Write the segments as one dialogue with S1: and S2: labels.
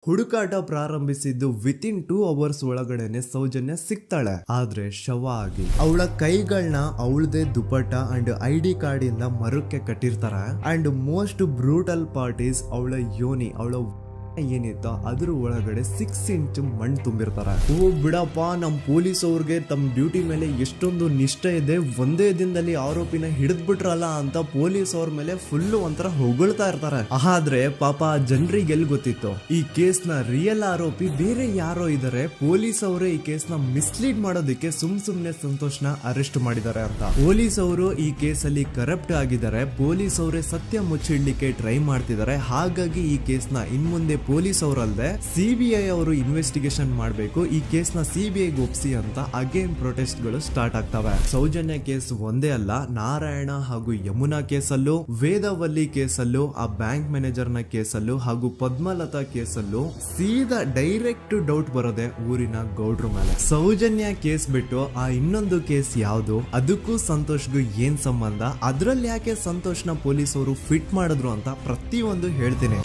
S1: ಹುಡುಕಾಟ ಪ್ರಾರಂಭಿಸಿದ್ದು within 2 hours ಒಳಗಡೆನೆ ಸೌಜನ್ಯ ಸಿಗ್ತಾಳೆ. ಆದ್ರೆ ಶವ ಆಗಿ ಅವಳ ಕೈಗಳನ್ನ ಅವಳದೇ ದುಪಟ್ಟ ಅಂಡ್ ID ಕಾರ್ಡ್ ಇಂದ ಮರಕ್ಕೆ ಕಟ್ಟಿರ್ತಾರೆ. And most brutal part is ಅವಳ ಯೋನಿ, ಅವಳ ಏನಿತ್ತು ಅದ್ರ ಒಳಗಡೆ 6 ಇಂಚ್ ಮಣ್ಣು ತುಂಬಿರ್ತಾರೆ. ಓ ಬಿಡಪ್ಪ, ನಮ್ ಪೊಲೀಸ್ ಅವ್ರಿಗೆ ತಮ್ಮ ಡ್ಯೂಟಿ ಮೇಲೆ ಎಷ್ಟೊಂದು ನಿಷ್ಠೆ ಇದೆ, ಒಂದೇ ದಿನದಲ್ಲಿ ಆರೋಪಿನ ಹಿಡಿದ್ ಬಿಟ್ರಲ್ಲ ಅಂತ ಪೊಲೀಸ್ ಅವ್ರ ಮೇಲೆ ಫುಲ್ ಒಂಥರ ಹೊಗಳ್ತಾ ಇರ್ತಾರೆ. ಆದ್ರೆ ಪಾಪ ಜನರಿಗೆ ಎಲ್ಲಿ ಗೊತ್ತಿತ್ತು ಈ ಕೇಸ್ ನ ರಿಯಲ್ ಆರೋಪಿ ಬೇರೆ ಯಾರೋ ಇದಾರೆ, ಪೊಲೀಸ್ ಅವರೇ ಈ ಕೇಸ್ ನ ಮಿಸ್ಲೀಡ್ ಮಾಡೋದಕ್ಕೆ ಸುಮ್ನೆ ಸಂತೋಷ್ನ ಅರೆಸ್ಟ್ ಮಾಡಿದ್ದಾರೆ ಅಂತ. ಪೊಲೀಸ್ ಅವರು ಈ ಕೇಸ್ ಅಲ್ಲಿ ಕರಪ್ಟ್ ಆಗಿದ್ದಾರೆ, ಪೊಲೀಸ್ ಅವರೇ ಸತ್ಯ ಮುಚ್ಚಿಡ್ಲಿಕ್ಕೆ ಟ್ರೈ ಮಾಡ್ತಿದ್ದಾರೆ. ಹಾಗಾಗಿ ಈ ಕೇಸ್ ನ ಇನ್ಮುಂದೆ ಪೊಲೀಸ್ ಅವರಲ್ಲದೆ CBI ಅವರು ಇನ್ವೆಸ್ಟಿಗೇಷನ್ ಮಾಡಬೇಕು, ಈ ಕೇಸ್ ನ CBI ಒಪ್ಸಿ ಅಂತ ಅಗೇನ್ ಪ್ರೊಟೆಸ್ಟ್ ಗಳು ಸ್ಟಾರ್ಟ್ ಆಗ್ತವೆ. ಸೌಜನ್ಯ ಕೇಸ್ ಒಂದೇ ಅಲ್ಲ, ನಾರಾಯಣ ಹಾಗೂ ಯಮುನಾ ಕೇಸಲ್ಲೂ, ವೇದವಲ್ಲಿ ಕೇಸಲ್ಲೂ, ಆ ಬ್ಯಾಂಕ್ ಮ್ಯಾನೇಜರ್ ನ ಕೇಸಲ್ಲೂ ಹಾಗೂ ಪದ್ಮಲತಾ ಕೇಸಲ್ಲೂ ಸೀದಾ ಡೈರೆಕ್ಟ್ ಡೌಟ್ ಬರೋದೆ ಊರಿನ ಗೌಡ್ರ ಮೇಲೆ. ಸೌಜನ್ಯ ಕೇಸ್ ಬಿಟ್ಟು ಆ ಇನ್ನೊಂದು ಕೇಸ್ ಯಾವುದು, ಅದಕ್ಕೂ ಸಂತೋಷ್ಗೂ ಏನ್ ಸಂಬಂಧ, ಅದ್ರಲ್ಲಿ ಯಾಕೆ ಸಂತೋಷ್ನ ಪೊಲೀಸ್ ಅವರು ಫಿಟ್ ಮಾಡಿದ್ರು ಅಂತ ಪ್ರತಿಯೊಂದು ಹೇಳ್ತೀನಿ.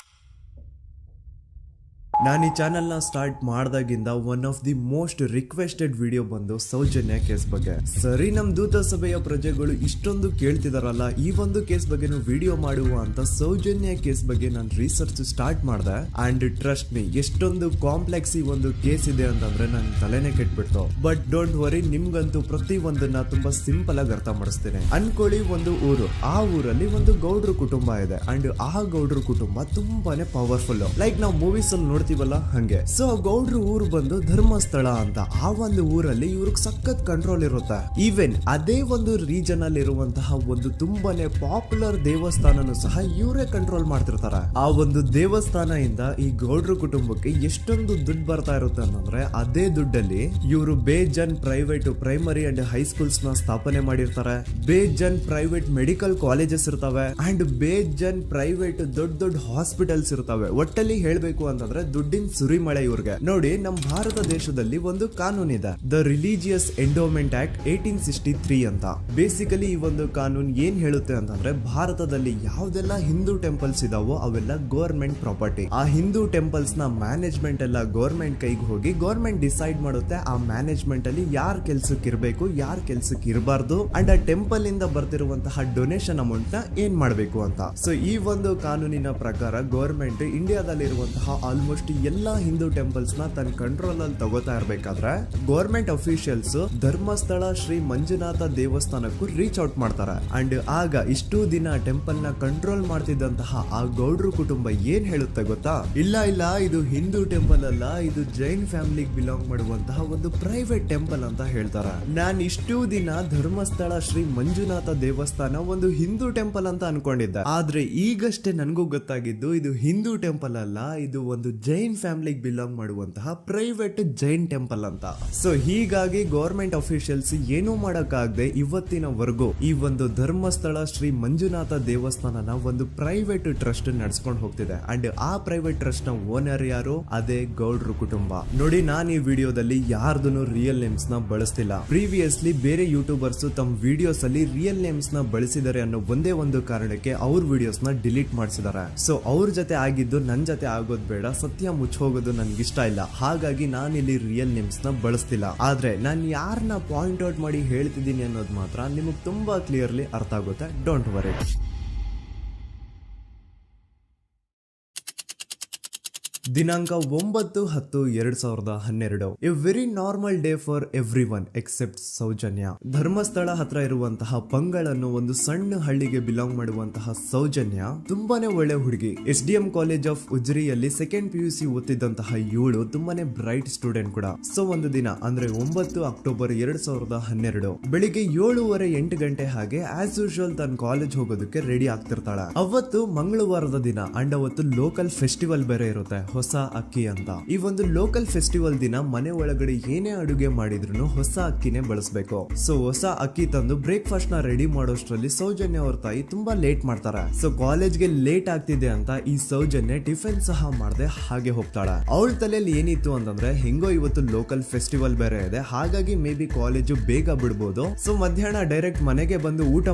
S1: ನಾನು ಈ ಚಾನೆಲ್ ನ ಸ್ಟಾರ್ಟ್ ಮಾಡ್ದಾಗಿಂದ one of the most requested video ಬಂದು ಸೌಜನ್ಯ ಕೇಸ್ ಬಗ್ಗೆ. ಸರಿ, ನಮ್ ದೂತ ಸಭೆಯ ಪ್ರಜೆಗಳು ಇಷ್ಟೊಂದು ಕೇಳ್ತಿದಾರಲ್ಲ, ಈ ಒಂದು ಕೇಸ್ ಬಗ್ಗೆ ವಿಡಿಯೋ ಮಾಡುವ ಅಂತ ಸೌಜನ್ಯ ಕೇಸ್ ಬಗ್ಗೆ ನಾನು ರಿಸರ್ಚ್ ಸ್ಟಾರ್ಟ್ ಮಾಡಿದೆ. ಅಂಡ್ ಟ್ರಸ್ಟ್ ಮೀ, ಎಷ್ಟೊಂದು ಕಾಂಪ್ಲೆಕ್ಸ್ ಈ ಒಂದು ಕೇಸ್ ಇದೆ ಅಂತಂದ್ರೆ ನನ್ ತಲೆನೇ ಕೆಟ್ಬಿಡ್ತು. ಬಟ್ ಡೋಂಟ್ ವರಿ, ನಿಮ್ಗಂತೂ ಪ್ರತಿ ಒಂದನ್ನ ತುಂಬಾ ಸಿಂಪಲ್ ಆಗಿ ಅರ್ಥ ಮಾಡಿಸ್ತೇನೆ. ಅನ್ಕೊಳ್ಳಿ, ಒಂದು ಊರು, ಆ ಊರಲ್ಲಿ ಒಂದು ಗೌಡ್ರ ಕುಟುಂಬ ಇದೆ. ಅಂಡ್ ಆ ಗೌಡ್ರ ಕುಟುಂಬ ತುಂಬಾನೇ ಪವರ್ಫುಲ್, ಲೈಕ್ ನಾವು ಮೂವೀಸ್ ಅಲ್ಲಿ ನೋಡ್ತೀವಲ್ಲ ಹಂಗೆ. ಸೊ ಗೌಡ್ರ ಊರು ಬಂದು ಧರ್ಮಸ್ಥಳ ಅಂತ. ಆ ಒಂದು ಊರಲ್ಲಿ ಇವ್ರಿಗೆ ಸಖತ್ ಕಂಟ್ರೋಲ್ ಇರುತ್ತೆ. ಈವನ್ ಅದೇ ಒಂದು ರೀಜನ್ ಅಲ್ಲಿ ಇರುವಂತಹ ಒಂದು ತುಂಬಾನೇ ಪಾಪ್ಯುಲರ್ ದೇವಸ್ಥಾನನು ಸಹ ಇವರೇ ಕಂಟ್ರೋಲ್ ಮಾಡ್ತಿರ್ತಾರೆ. ಆ ಒಂದು ದೇವಸ್ಥಾನ ಇಂದ ಈ ಗೌಡ್ರ ಕುಟುಂಬಕ್ಕೆ ಎಷ್ಟೊಂದು ದುಡ್ಡು ಬರ್ತಾ ಇರುತ್ತೆ ಅಂತಂದ್ರೆ, ಅದೇ ದುಡ್ಡಲ್ಲಿ ಇವರು ಬೇಜನ್ ಪ್ರೈವೇಟ್ ಪ್ರೈಮರಿ ಅಂಡ್ ಹೈಸ್ಕೂಲ್ಸ್ ನ ಸ್ಥಾಪನೆ ಮಾಡಿರ್ತಾರೆ, ಬೇಜನ್ ಪ್ರೈವೇಟ್ ಮೆಡಿಕಲ್ ಕಾಲೇಜಸ್ ಇರ್ತವೆ, ಅಂಡ್ ಬೇಜನ್ ಪ್ರೈವೇಟ್ ದೊಡ್ಡ ಹಾಸ್ಪಿಟಲ್ಸ್ ಇರ್ತವೆ. ಒಟ್ಟಲ್ಲಿ ಹೇಳ್ಬೇಕು ಅಂತಂದ್ರೆ ದುಡ್ಡಿನ ಸುರಿಮಳೆ ಇವ್ರಿಗೆ. ನೋಡಿ, ನಮ್ಮ ಭಾರತ ದೇಶದಲ್ಲಿ ಒಂದು ಕಾನೂನಿದೆ, ದ ರಿಲಿಜಿಯಸ್ ಎಂಡೋಮೆಂಟ್ ಆಕ್ಟ್ 1863 ಅಂತ. ಬೇಸಿಕಲಿ ಈ ಒಂದು ಕಾನೂನು ಏನ್ ಹೇಳುತ್ತೆ ಅಂತಂದ್ರೆ, ಭಾರತದಲ್ಲಿ ಯಾವ್ದೆಲ್ಲ ಹಿಂದೂ ಟೆಂಪಲ್ಸ್ ಇದಾವೋ ಅವೆಲ್ಲ ಗವರ್ಮೆಂಟ್ ಪ್ರಾಪರ್ಟಿ. ಆ ಹಿಂದೂ ಟೆಂಪಲ್ಸ್ ನ ಮ್ಯಾನೇಜ್ಮೆಂಟ್ ಎಲ್ಲ ಗವರ್ಮೆಂಟ್ ಕೈಗೆ ಹೋಗಿ ಗವರ್ಮೆಂಟ್ ಡಿಸೈಡ್ ಮಾಡುತ್ತೆ ಆ ಮ್ಯಾನೇಜ್ಮೆಂಟ್ ಅಲ್ಲಿ ಯಾರ್ ಕೆಲ್ಸಕ್ಕೆ ಇರಬೇಕು, ಯಾರ್ ಕೆಲ್ಸಕ್ಕೆ ಇರಬಾರ್ದು, ಅಂಡ್ ಆ ಟೆಂಪಲ್ ಇಂದ ಬರ್ತಿರುವಂತಹ ಡೊನೇಷನ್ ಅಮೌಂಟ್ ನ ಏನ್ ಮಾಡಬೇಕು ಅಂತ. ಸೊ ಈ ಒಂದು ಕಾನೂನಿನ ಪ್ರಕಾರ ಗವರ್ಮೆಂಟ್ ಇಂಡಿಯಾದಲ್ಲಿ ಇರುವಂತಹ ಆಲ್ಮೋಸ್ಟ್ ಎಲ್ಲಾ ಹಿಂದೂ ಟೆಂಪಲ್ಸ್ ನ ತನ್ನ ಕಂಟ್ರೋಲ್ ಅಲ್ಲಿ ತಗೋತಾ ಇರ್ಬೇಕಾದ್ರೆ ಗವರ್ಮೆಂಟ್ ಅಫಿಷಿಯಲ್ಸ್ ಧರ್ಮಸ್ಥಳ ಶ್ರೀ ಮಂಜುನಾಥ ದೇವಸ್ಥಾನಕ್ಕೂ ರೀಚ್ ಔಟ್ ಮಾಡ್ತಾರೆ. ಅಂಡ್ ಆಗ ಇಷ್ಟು ದಿನ ಟೆಂಪಲ್ ನ ಕಂಟ್ರೋಲ್ ಮಾಡ್ತಿದ್ದಂತಹ ಆ ಗೌಡ್ರ ಕುಟುಂಬ ಏನ್ ಹೇಳುತ್ತೆ ಗೊತ್ತಾ, ಇಲ್ಲ ಇದು ಹಿಂದೂ ಟೆಂಪಲ್ ಅಲ್ಲ, ಇದು ಜೈನ್ ಫ್ಯಾಮಿಲಿಗೆ ಬಿಲಾಂಗ್ ಮಾಡುವಂತಹ ಒಂದು ಪ್ರೈವೇಟ್ ಟೆಂಪಲ್ ಅಂತ ಹೇಳ್ತಾರೆ. ನಾನು ಇಷ್ಟು ದಿನ ಧರ್ಮಸ್ಥಳ ಶ್ರೀ ಮಂಜುನಾಥ ದೇವಸ್ಥಾನ ಒಂದು ಹಿಂದೂ ಟೆಂಪಲ್ ಅಂತ ಅನ್ಕೊಂಡಿದ್ದೆ. ಆದ್ರೆ ಈಗಷ್ಟೇ ನನಗೂ ಗೊತ್ತಾಗಿದ್ದು ಇದು ಹಿಂದೂ ಟೆಂಪಲ್ ಅಲ್ಲ, ಇದು ಒಂದು ಜೈನ್ ಫ್ಯಾಮಿಲಿಗೆ ಬಿಲಾಂಗ್ ಮಾಡುವಂತಹ ಪ್ರೈವೇಟ್ ಜೈನ್ ಟೆಂಪಲ್ ಅಂತ. ಸೊ ಹೀಗಾಗಿ ಗವರ್ಮೆಂಟ್ ಅಫಿಷಿಯಲ್ಸ್ ಏನೂ ಮಾಡಕ್ಕಾಗದೆ ಇವತ್ತಿನವರೆಗೂ ಈ ಒಂದು ಧರ್ಮಸ್ಥಳ ಶ್ರೀ ಮಂಜುನಾಥ ದೇವಸ್ಥಾನನ ಒಂದು ಪ್ರೈವೇಟ್ ಟ್ರಸ್ಟ್ ನಡೆಸ್ಕೊಂಡು ಹೋಗ್ತಿದೆ. ಅಂಡ್ ಆ ಪ್ರೈವೇಟ್ ಟ್ರಸ್ಟ್ ನ ಓನರ್ ಯಾರು, ಅದೇ ಗೌಡ್ರ ಕುಟುಂಬ. ನೋಡಿ, ನಾನು ಈ ವಿಡಿಯೋದಲ್ಲಿ ಯಾರ್ದು ರಿಯಲ್ ನೇಮ್ಸ್ ನ ಬಳಸ್ತಿಲ್ಲ. ಪ್ರೀವಿಯಸ್ಲಿ ಬೇರೆ ಯೂಟ್ಯೂಬರ್ಸ್ ತಮ್ಮ ವಿಡಿಯೋಸ್ ಅಲ್ಲಿ ರಿಯಲ್ ನೇಮ್ಸ್ ನ ಬಳಸಿದ್ದಾರೆ ಅನ್ನೋ ಒಂದೇ ಒಂದು ಕಾರಣಕ್ಕೆ ಅವ್ರ ವಿಡಿಯೋಸ್ ನ ಡಿಲೀಟ್ ಮಾಡಿಸಿದ್ದಾರೆ. ಸೊ ಅವ್ರ ಜೊತೆ ಆಗಿದ್ದು ನನ್ ಜೊತೆ ಆಗೋದ್ ಬೇಡ, ಸತ್ಯ ಮುಚ್ಚೋಗೋದು ನನ್ಗೆ ಇಷ್ಟ ಇಲ್ಲ. ಹಾಗಾಗಿ ನಾನು ಇಲ್ಲಿ ರಿಯಲ್ ನೇಮ್ಸ್ ನ ಬಳಸ್ತಿಲ್ಲ. ಆದ್ರೆ ನಾನು ಯಾರನ್ನ ಪಾಯಿಂಟ್ ಔಟ್ ಮಾಡಿ ಹೇಳ್ತಿದ್ದೀನಿ ಅನ್ನೋದು ಮಾತ್ರ ನಿಮಗೆ ತುಂಬಾ ಕ್ಲಿಯರ್ಲಿ ಅರ್ಥ ಆಗುತ್ತೆ. Don't worry. ದಿನಾಂಕ 9/10/2012. A very normal day for everyone except Soujanya. Dharmasthala ಹತ್ರ ಇರುವಂತಹ ಪಂಗಳ್ ಅನ್ನೋ ಒಂದು ಸಣ್ಣ ಹಳ್ಳಿಗೆ ಬಿಲಾಂಗ್ ಮಾಡುವಂತಹ ಸೌಜನ್ಯ ತುಂಬಾನೇ ಒಳ್ಳೆ ಹುಡುಗಿ. SDM ಕಾಲೇಜ್ ಆಫ್ ಉಜ್ರಿಯಲ್ಲಿ 2nd PUC ಓದ್ತಿದ್ದಂತಹ ಇವಳು ತುಂಬಾನೇ ಬ್ರೈಟ್ ಸ್ಟೂಡೆಂಟ್ ಕೂಡ. ಸೊ ಒಂದು ದಿನ ಅಂದ್ರೆ 9 ಅಕ್ಟೋಬರ್ 2012 ಬೆಳಿಗ್ಗೆ 7:30-8 ಗಂಟೆ ಹಾಗೆ ಆಸ್ ಯೂಶುವಲ್ ತನ್ನ ಕಾಲೇಜ್ ಹೋಗೋದಕ್ಕೆ ರೆಡಿ ಆಗ್ತಿರ್ತಾಳೆ. ಅವತ್ತು ಮಂಗಳವಾರದ ದಿನ ಅಂಡ್ ಅವತ್ತು ಲೋಕಲ್ ಫೆಸ್ಟಿವಲ್ ಬೇರೆ ಇರುತ್ತೆ, ಹೊಸ ಅಕ್ಕಿ ಅಂತ. ಈ ಒಂದು ಲೋಕಲ್ ಫೆಸ್ಟಿವಲ್ ದಿನ ಮನೆ ಒಳಗಡೆ ಏನೇ ಅಡುಗೆ ಮಾಡಿದ್ರು ಹೊಸ ಅಕ್ಕಿನೇ ಬಳಸಬೇಕು. ಸೊ ಹೊಸ ಅಕ್ಕಿ ತಂದು ಬ್ರೇಕ್ಫಾಸ್ಟ್ ನ ರೆಡಿ ಮಾಡೋಷ್ಟ್ರಲ್ಲಿ ಸೌಜನ್ಯ ಅವ್ರ ತಾಯಿ ತುಂಬಾ ಲೇಟ್ ಮಾಡ್ತಾರೆ. ಸೊ ಕಾಲೇಜ್ಗೆ ಲೇಟ್ ಆಗ್ತಿದೆ ಅಂತ ಈ ಸೌಜನ್ಯ ಟಿಫಿನ್ ಸಹ ಮಾಡದೆ ಹಾಗೆ ಹೋಗ್ತಾಳೆ. ಅವಳ ತಲೆಯಲ್ಲಿ ಏನಿತ್ತು ಅಂತಂದ್ರೆ, ಹೆಂಗೋ ಇವತ್ತು ಲೋಕಲ್ ಫೆಸ್ಟಿವಲ್ ಬೇರೆ ಇದೆ, ಹಾಗಾಗಿ ಮೇ ಬಿ ಕಾಲೇಜು ಬೇಗ ಬಿಡ್ಬೋದು, ಸೊ ಮಧ್ಯಾಹ್ನ ಡೈರೆಕ್ಟ್ ಮನೆಗೆ ಬಂದು ಊಟ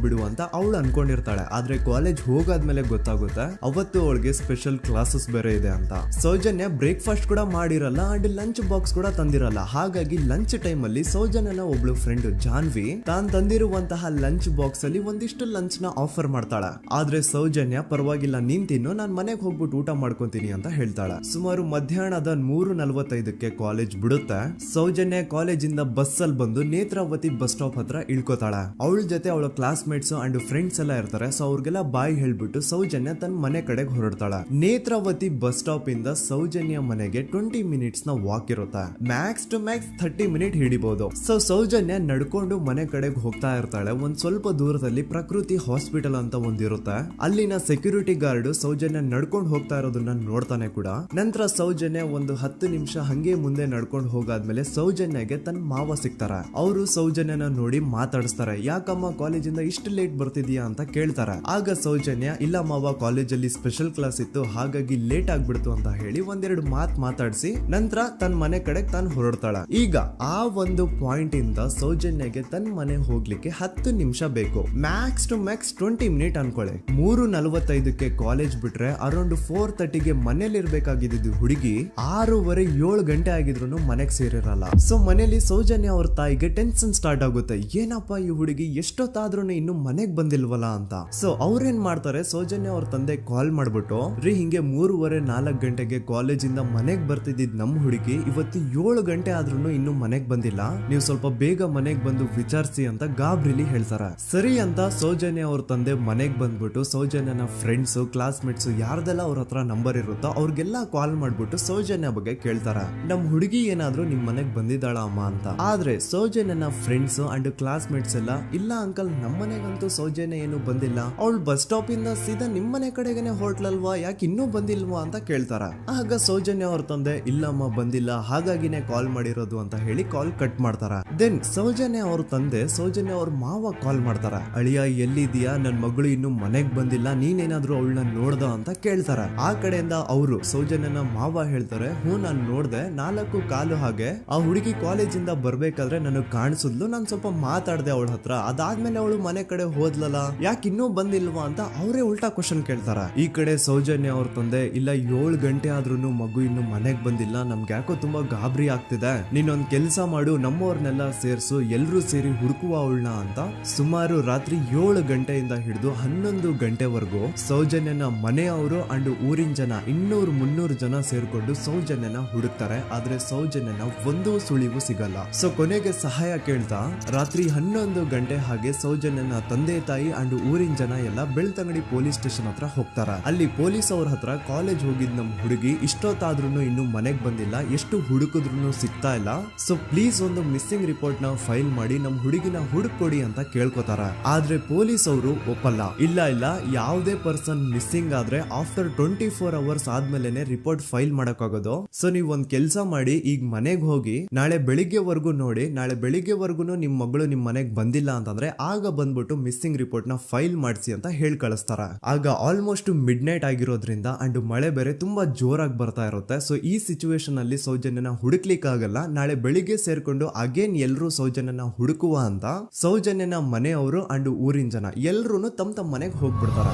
S1: ಬಿಡುವ ಅಂತ ಅವಳು ಅನ್ಕೊಂಡಿರ್ತಾಳೆ. ಆದ್ರೆ ಕಾಲೇಜ್ ಹೋಗಾದ್ಮೇಲೆ ಗೊತ್ತಾಗುತ್ತೆ ಅವತ್ತು ಅವಳಿಗೆ ಸ್ಪೆಷಲ್ ಕ್ಲಾಸಸ್ ಬೇರೆ ಇದೆ ಅಂತ. ಸೌಜನ್ಯ ಬ್ರೇಕ್ಫಾಸ್ಟ್ ಕೂಡ ಮಾಡಿರಲ್ಲ ಅಂಡ್ ಲಂಚ್ ಬಾಕ್ಸ್ ಕೂಡ ತಂದಿರಲ್ಲ. ಹಾಗಾಗಿ ಲಂಚ್ ಟೈಮ್ ಅಲ್ಲಿ ಸೌಜನ್ಯನ ಒಬ್ಳು ಫ್ರೆಂಡ್ ಜಾನ್ವಿ ತಾನ್ ತಂದಿರುವಂತಹ ಲಂಚ್ ಬಾಕ್ಸ್ ಅಲ್ಲಿ ಒಂದಿಷ್ಟು ಲಂಚ್ ನ ಆಫರ್ ಮಾಡ್ತಾಳ. ಆದ್ರೆ ಸೌಜನ್ಯ ಪರವಾಗಿಲ್ಲ ನೀನ್ ತಿನ್ನು, ನಾನ್ ಮನೆಗೆ ಹೋಗ್ಬಿಟ್ಟು ಊಟ ಮಾಡ್ಕೊಂತೀನಿ ಅಂತ ಹೇಳ್ತಾಳ. ಸುಮಾರು ಮಧ್ಯಾಹ್ನದ 3:45ಕ್ಕೆ ಕಾಲೇಜ್ ಬಿಡುತ್ತೆ. ಸೌಜನ್ಯ ಕಾಲೇಜ್ ಇಂದ ಬಸ್ ಅಲ್ಲಿ ಬಂದು ನೇತ್ರಾವತಿ ಬಸ್ ಸ್ಟಾಪ್ ಹತ್ರ ಇಳ್ಕೋತಾಳ. ಅವಳ ಜೊತೆ ಅವಳ ಕ್ಲಾಸ್ ಮೇಟ್ಸ್ ಅಂಡ್ ಫ್ರೆಂಡ್ಸ್ ಎಲ್ಲ ಇರ್ತಾರೆ. ಸೊ ಅವ್ರಿಗೆಲ್ಲ ಬಾಯ್ ಹೇಳ್ಬಿಟ್ಟು ಸೌಜನ್ಯ ತನ್ನ ಮನೆ ಕಡೆಗೆ ಹೊರಡ್ತಾಳ. ನೇತ್ರಾವತಿ ಬಸ್ ಸ್ಟಾಪ್ ಇಂದ ಸೌಜನ್ಯ ಮನೆಗೆ 20 ಮಿನಿಟ್ಸ್ ನ ವಾಕ್ ಇರುತ್ತೆ. ಮ್ಯಾಕ್ಸ್ ಟು ಮ್ಯಾಕ್ಸ್ 30 ಮಿನಿಟ್ ಹಿಡಿಬಹುದು. ಸೊ ಸೌಜನ್ಯ ನಡ್ಕೊಂಡು ಮನೆ ಕಡೆಗೆ ಹೋಗ್ತಾ ಇರ್ತಾಳೆ. ಒಂದ್ ಸ್ವಲ್ಪ ದೂರದಲ್ಲಿ ಪ್ರಕೃತಿ ಹಾಸ್ಪಿಟಲ್ ಅಂತ ಒಂದಿರುತ್ತೆ. ಅಲ್ಲಿನ ಸೆಕ್ಯೂರಿಟಿ ಗಾರ್ಡ್ ಸೌಜನ್ಯ ನಡ್ಕೊಂಡು ಹೋಗ್ತಾ ಇರೋದನ್ನ ನೋಡ್ತಾನೆ ಕೂಡ. ನಂತರ ಸೌಜನ್ಯ ಒಂದು 10 ನಿಮಿಷ ಹಂಗೆ ಮುಂದೆ ನಡ್ಕೊಂಡು ಹೋಗಾದ್ಮೇಲೆ ಸೌಜನ್ಯಗೆ ತನ್ನ ಮಾವ ಸಿಗ್ತಾರ. ಅವರು ಸೌಜನ್ಯನ ನೋಡಿ ಮಾತಾಡಿಸ್ತಾರೆ. ಯಾಕಮ್ಮ ಕಾಲೇಜಿಂದ ಇಷ್ಟು ಲೇಟ್ ಬರ್ತಿದ್ಯಾ ಅಂತ ಕೇಳ್ತಾರೆ. ಆಗ ಸೌಜನ್ಯ ಇಲ್ಲ ಮಾವ, ಕಾಲೇಜಲ್ಲಿ ಸ್ಪೆಷಲ್ ಕ್ಲಾಸ್ ಇತ್ತು ಹಾಗಾಗಿ ಲೇಟ್ ಆಗ್ಬಿಡ್ತು ಅಂತ ಹೇಳಿ ಒಂದೆರಡು ಮಾತಾಡಿಸಿ ನಂತರ ತನ್ನ ಮನೆ ಕಡೆ ತಾನು ಹೊರಡ್ತಾಳ. ಈಗ ಆ ಒಂದು ಪಾಯಿಂಟ್ ಇಂದ ಸೌಜನ್ಯಗೆ ತನ್ನ ಮನೆ ಹೋಗ್ಲಿಕ್ಕೆ 10 ನಿಮಿಷ ಬೇಕು. ಮ್ಯಾಕ್ಸ್ ಟು ಮ್ಯಾಕ್ಸ್ 20 ಮಿನಿಟ್ ಅನ್ಕೊಳ್ಳಿ. 3:45ಕ್ಕೆ ಕಾಲೇಜ್ ಬಿಟ್ರೆ ಅರೌಂಡ್ 4:30ಗೆ ಮನೇಲಿ ಇರ್ಬೇಕಾಗಿದ್ದು ಹುಡುಗಿ 6:15 ಗಂಟೆ ಆಗಿದ್ರು ಮನೆಗೆ ಸೇರಿರಲ್ಲ. ಸೊ ಮನೇಲಿ ಸೌಜನ್ಯ ಅವ್ರ ತಾಯಿಗೆ ಟೆನ್ಷನ್ ಸ್ಟಾರ್ಟ್ ಆಗುತ್ತೆ. ಏನಪ್ಪಾ ಈ ಹುಡುಗಿ ಎಷ್ಟೊತ್ತಾದ್ರೂ ಇನ್ನು ಮನೆಗ್ ಬಂದಿಲ್ವಲ್ಲ ಅಂತ. ಸೊ ಅವ್ರೇನ್ ಮಾಡ್ತಾರೆ, ಸೌಜನ್ಯ ಅವ್ರ ತಂದೆ ಕಾಲ್ ಮಾಡ್ಬಿಟ್ಟು ರೀ ಹಿಂಗೆ 3:30-4 ಗಂಟೆಗೆ ಕಾಲೇಜ್ ಇಂದ ಮನೆಗ್ ಬರ್ತಿದ್ದಿದ್ ನಮ್ ಹುಡುಗಿ ಇವತ್ತು 7 ಗಂಟೆ ಆದ್ರೂ ಇನ್ನು ಮನೆಗ್ ಬಂದಿಲ್ಲ, ನೀವು ಸ್ವಲ್ಪ ಬೇಗ ಮನೆಗ್ ಬಂದು ವಿಚಾರಿಸಿ ಅಂತ ಗಾಬ್ರಿಲಿ ಹೇಳ್ತಾರ. ಸರಿ ಅಂತ ಸೌಜನ್ಯ ಅವ್ರ ತಂದೆ ಮನೆಗ್ ಬಂದ್ಬಿಟ್ಟು ಸೌಜನ್ಯನ ಫ್ರೆಂಡ್ಸ್ ಕ್ಲಾಸ್ ಮೇಟ್ಸ್ ಯಾರ್ದೆಲ್ಲ ಅವ್ರ ಹತ್ರ ನಂಬರ್ ಇರುತ್ತೋ ಅವ್ರಿಗೆಲ್ಲ ಕಾಲ್ ಮಾಡ್ಬಿಟ್ಟು ಸೌಜನ್ಯ ಬಗ್ಗೆ ಕೇಳ್ತಾರ. ನಮ್ ಹುಡುಗಿ ಏನಾದ್ರೂ ನಿಮ್ ಮನೆಗ್ ಬಂದಿದ್ದಾಳ ಅಮ್ಮ ಅಂತ. ಆದ್ರೆ ಸೌಜನ್ಯನ ಫ್ರೆಂಡ್ಸ್ ಅಂಡ್ ಕ್ಲಾಸ್ ಮೇಟ್ಸ್ ಎಲ್ಲ ಇಲ್ಲ ಅಂಕಲ್ ನಮ್ ಮನೆಗಂತೂ ಸೌಜನ್ಯ ಏನು ಬಂದಿಲ್ಲ, ಅವಳು ಬಸ್ ಸ್ಟಾಪ್ ಇಂದ ಸೀದಾ ನಿಮ್ ಮನೆ ಕಡೆಗೇನೆ ಹೊರಟ್ಲಲ್ವಾ, ಯಾಕೆ ಇನ್ನೂ ಬಂದಿಲ್ವಾ ಅಂತ ಕೇಳ್ತಾರ. ಆಗ ಸೌಜನ್ಯ ಅವ್ರ ತಂದೆ ಇಲ್ಲಮ್ಮ ಬಂದಿಲ್ಲ ಹಾಗಾಗಿನೇ ಕಾಲ್ ಮಾಡಿರೋದು ಅಂತ ಹೇಳಿ ಕಾಲ್ ಕಟ್ ಮಾಡ್ತಾರ. ದೆನ್ ಸೌಜನ್ಯ ಅವ್ರ ತಂದೆ ಸೌಜನ್ಯ ಅವ್ರ ಮಾವ ಕಾಲ್ ಮಾಡ್ತಾರ. ಅಳಿಯ ಎಲ್ಲಿದ್ಯಾ, ನನ್ ಮಗಳು ಇನ್ನು ಮನೆಗ್ ಬಂದಿಲ್ಲ, ನೀನೇನಾದ್ರೂ ಅವಳನ್ನ ನೋಡ್ದ ಅಂತ ಕೇಳ್ತಾರ. ಆ ಕಡೆಯಿಂದ ಅವರು ಸೌಜನ್ಯನ ಮಾವ ಹೇಳ್ತಾರೆ, ಹ್ಞೂ ನಾನ್ ನೋಡ್ದೆ, 4 ಕಾಲು ಹಾಗೆ ಆ ಹುಡುಗಿ ಕಾಲೇಜ್ ಇಂದ ಬರ್ಬೇಕಾದ್ರೆ ನನಗ್ ಕಾಣಿಸಿದ್ಲು, ನಾನ್ ಸ್ವಲ್ಪ ಮಾತಾಡ್ದೆ ಅವಳ ಹತ್ರ, ಅದಾದ್ಮೇಲೆ ಅವಳು ಮನೆ ಕಡೆ ಹೋದ್ಲಲ್ಲ, ಯಾಕೆ ಇನ್ನೂ ಬಂದಿಲ್ವಾ ಅಂತ ಅವರೇ ಉಲ್ಟಾ ಕ್ವಶನ್ ಕೇಳ್ತಾರ. ಈ ಕಡೆ ಸೌಜನ್ಯ ಅವ್ರ ತಂದೆ ಇಲ್ಲ 7 ಗಂಟೆ ಆದ್ರೂ ಮಗು ಇನ್ನು ಮನೆಗ್ ಬಂದಿಲ್ಲ, ನಮ್ಗೆ ಯಾಕೋ ತುಂಬಾ ಗಾಬರಿ ಆಗ್ತಿದೆ, ನೀನೊಂದ್ ಕೆಲ್ಸ ಮಾಡು ನಮ್ಮವ್ರನ್ನೆಲ್ಲ ಸೇರ್ಸು ಎಲ್ರೂ ಸೇರಿ ಹುಡುಕುವ ಅವಳನ್ನ ಅಂತ ಸುಮಾರು ರಾತ್ರಿ 7 ಗಂಟೆಯಿಂದ ಹಿಡಿದು 11 ಗಂಟೆವರೆಗೂ ಸೌಜನ್ಯನ ಮನೆಯವರು ಅಂಡ್ ಊರಿನ ಜನ 200-300 ಜನ ಸೇರ್ಕೊಂಡು ಸೌಜನ್ಯನ ಹುಡುಕ್ತಾರೆ. ಆದ್ರೆ ಸೌಜನ್ಯನ ಒಂದು ಸುಳಿವು ಸಿಗಲ್ಲ. ಸೊ ಕೊನೆಗೆ ಸಹಾಯ ಕೇಳ್ತಾ ರಾತ್ರಿ 11 ಗಂಟೆ ಹಾಗೆ ಸೌಜನ್ಯನ ತಂದೆ ತಾಯಿ ಅಂಡ್ ಊರಿನ ಜನ ಎಲ್ಲ ಬೆಳ್ತಂಗಡಿ ಪೊಲೀಸ್ ಸ್ಟೇಷನ್ ಹತ್ರ ಹೋಗ್ತಾರ. ಅಲ್ಲಿ ಪೊಲೀಸ್ ಅವ್ರ ಹತ್ರ ಕಾಲೇಜ್ ಹೋಗಿದ್ ನಮ್ ಹುಡುಗಿ ಇಷ್ಟೊತ್ತಾದ್ರೂ ಇನ್ನು ಮನೆಗ್ ಬಂದಿಲ್ಲ, ಎಷ್ಟು ಹುಡುಕಿದ್ರು ಸಿಗ್ತಾ ಇಲ್ಲ, ಸೊ ಪ್ಲೀಸ್ ಒಂದು ಮಿಸ್ಸಿಂಗ್ ರಿಪೋರ್ಟ್ ನ ಫೈಲ್ ಮಾಡಿ ನಮ್ ಹುಡುಗಿನ ಹುಡುಕೊಡಿ ಅಂತ ಕೇಳ್ಕೊತಾರ. ಆದ್ರೆ ಪೊಲೀಸ್ ಅವರು ಒಪ್ಪಲ್ಲ. ಇಲ್ಲ ಯಾವುದೇ ಪರ್ಸನ್ ಮಿಸ್ಸಿಂಗ್ ಆದ್ರೆ ಆಫ್ಟರ್ 24 ಅವರ್ಸ್ ಆದ್ಮೇಲೆ ರಿಪೋರ್ಟ್ ಫೈಲ್ ಮಾಡಕ್ಕಾಗೋದು. ಸೊ ನೀವ್ ಒಂದ್ ಕೆಲ್ಸ ಮಾಡಿ, ಈಗ ಮನೆಗ್ ಹೋಗಿ ನಾಳೆ ಬೆಳಿಗ್ಗೆವರೆಗೂ ನೋಡಿ, ನಾಳೆ ಬೆಳಿಗ್ಗೆವರೆಗೂ ನಿಮ್ ಮಗಳು ನಿಮ್ ಮನೆಗ್ ಬಂದಿಲ್ಲ ಅಂತಂದ್ರೆ ಆಗ ಬಂದ್ಬಿಟ್ಟು ಮಿಸ್ಸಿಂಗ್ ರಿಪೋರ್ಟ್ ನ ಫೈಲ್ ಮಾಡಿಸಿ ಅಂತ ಹೇಳಿ ಕಳಿಸ್ತಾರ. ಆಗ ಆಲ್ಮೋಸ್ಟ್ ಮಿಡ್ ನೈಟ್ ಆಗಿರೋದ್ರಿಂದ ಅಂಡ್ ಮಳೆ ಬೇರೆ ತುಂಬಾ ಜೋರಾಗಿ ಬರ್ತಾ ಇರುತ್ತೆ. ಸೊ ಈ ಸಿಚುವೇಶನ್ ಅಲ್ಲಿ ಸೌಜನ್ಯನ ಹುಡುಕ್ಲಿಕ್ಕೆ ಆಗಲ್ಲ. ನಾಳೆ ಬೆಳಿಗ್ಗೆ ಸೇರ್ಕೊಂಡು ಅಗೇನ್ ಎಲ್ರು ಸೌಜನ್ಯನ ಹುಡುಕುವ ಅಂತ ಸೌಜನ್ಯನ ಮನೆಯವರು ಅಂಡ್ ಊರಿನ ಜನ ಎಲ್ರು ತಮ್ಮ ಮನೆಗೆ ಹೋಗ್ಬಿಡ್ತಾರ.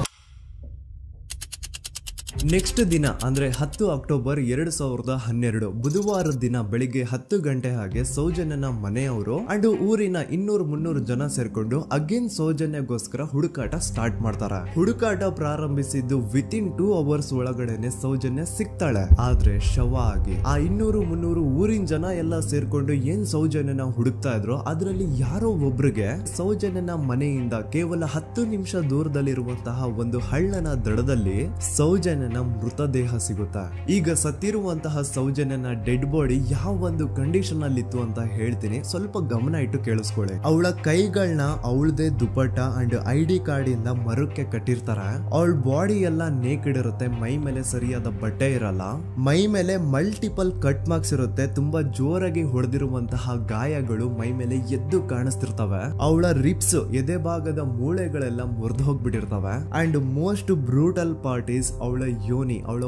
S1: ನೆಕ್ಸ್ಟ್ ದಿನ ಅಂದ್ರೆ 10 ಅಕ್ಟೋಬರ್ 2012 ಬುಧವಾರದ ದಿನ ಬೆಳಿಗ್ಗೆ 10 ಗಂಟೆ ಹಾಗೆ ಸೌಜನ್ಯನ ಮನೆಯವರು ಅಂಡ್ ಊರಿನ 200-300 ಜನ ಸೇರ್ಕೊಂಡು ಅಗೇನ್ ಸೌಜನ್ಯಗೋಸ್ಕರ ಹುಡುಕಾಟ ಸ್ಟಾರ್ಟ್ ಮಾಡ್ತಾರ. ಹುಡುಕಾಟ ಪ್ರಾರಂಭಿಸಿದ್ದು ವಿತಿನ್ 2 ಅವರ್ಸ್ ಒಳಗಡೆನೆ ಸೌಜನ್ಯ ಸಿಗ್ತಾಳೆ. ಆದ್ರೆ ಶವ ಆಗಿ ಆ 200-300 ಊರಿನ ಜನ ಎಲ್ಲ ಸೇರ್ಕೊಂಡು ಏನ್ ಸೌಜನ್ಯನ ಹುಡುಕ್ತಾ ಇದ್ರು ಅದರಲ್ಲಿ ಯಾರೋ ಒಬ್ರಿಗೆ ಸೌಜನ್ಯನ ಮನೆಯಿಂದ ಕೇವಲ 10 ನಿಮಿಷ ದೂರದಲ್ಲಿರುವಂತಹ ಒಂದು ಹಳ್ಳನ ದಡದಲ್ಲಿ ಸೌಜನ್ಯ ಮೃತದೇಹ ಸಿಗುತ್ತಾ. ಈಗ ಸತ್ತಿರುವಂತಹ ಸೌಜನ್ಯನ ಡೆಡ್ ಬಾಡಿ ಯಾವ ಒಂದು ಕಂಡೀಷನ್ ಅಲ್ಲಿ ಇತ್ತು ಅಂತ ಹೇಳ್ತೀನಿ, ಸ್ವಲ್ಪ ಗಮನ ಇಟ್ಟು ಕೇಳಿಸ್ಕೊಳ್ಳಿ. ಅವಳ ಕೈಗಳನ್ನ ಅವಳದೇ ದುಪಟ್ಟ ಅಂಡ್ ID ಕಾರ್ಡ್ ಇಂದ ಮರಕ್ಕೆ ಕಟ್ಟಿರ್ತಾರ. ಅವಳ ಬಾಡಿ ಎಲ್ಲ ನೇಕೆಡ್ ಇರುತ್ತೆ, ಮೈ ಮೇಲೆ ಸರಿಯಾದ ಬಟ್ಟೆ ಇರಲ್ಲ, ಮೈ ಮೇಲೆ ಮಲ್ಟಿಪಲ್ ಕಟ್ ಮಾರ್ಕ್ಸ್ ಇರುತ್ತೆ, ತುಂಬಾ ಜೋರಾಗಿ ಹೊಡೆದಿರುವಂತಹ ಗಾಯಗಳು ಮೈ ಮೇಲೆ ಎದ್ದು ಕಾಣಿಸ್ತಿರ್ತವೆ. ಅವಳ ರಿಪ್ಸ್ ಎದೆ ಭಾಗದ ಮೂಳೆಗಳೆಲ್ಲ ಮುರಿದು ಹೋಗ್ಬಿಟ್ಟಿರ್ತವೆ. And most brutal part is ಅವಳ ಯೋನಿ, ಅವಳ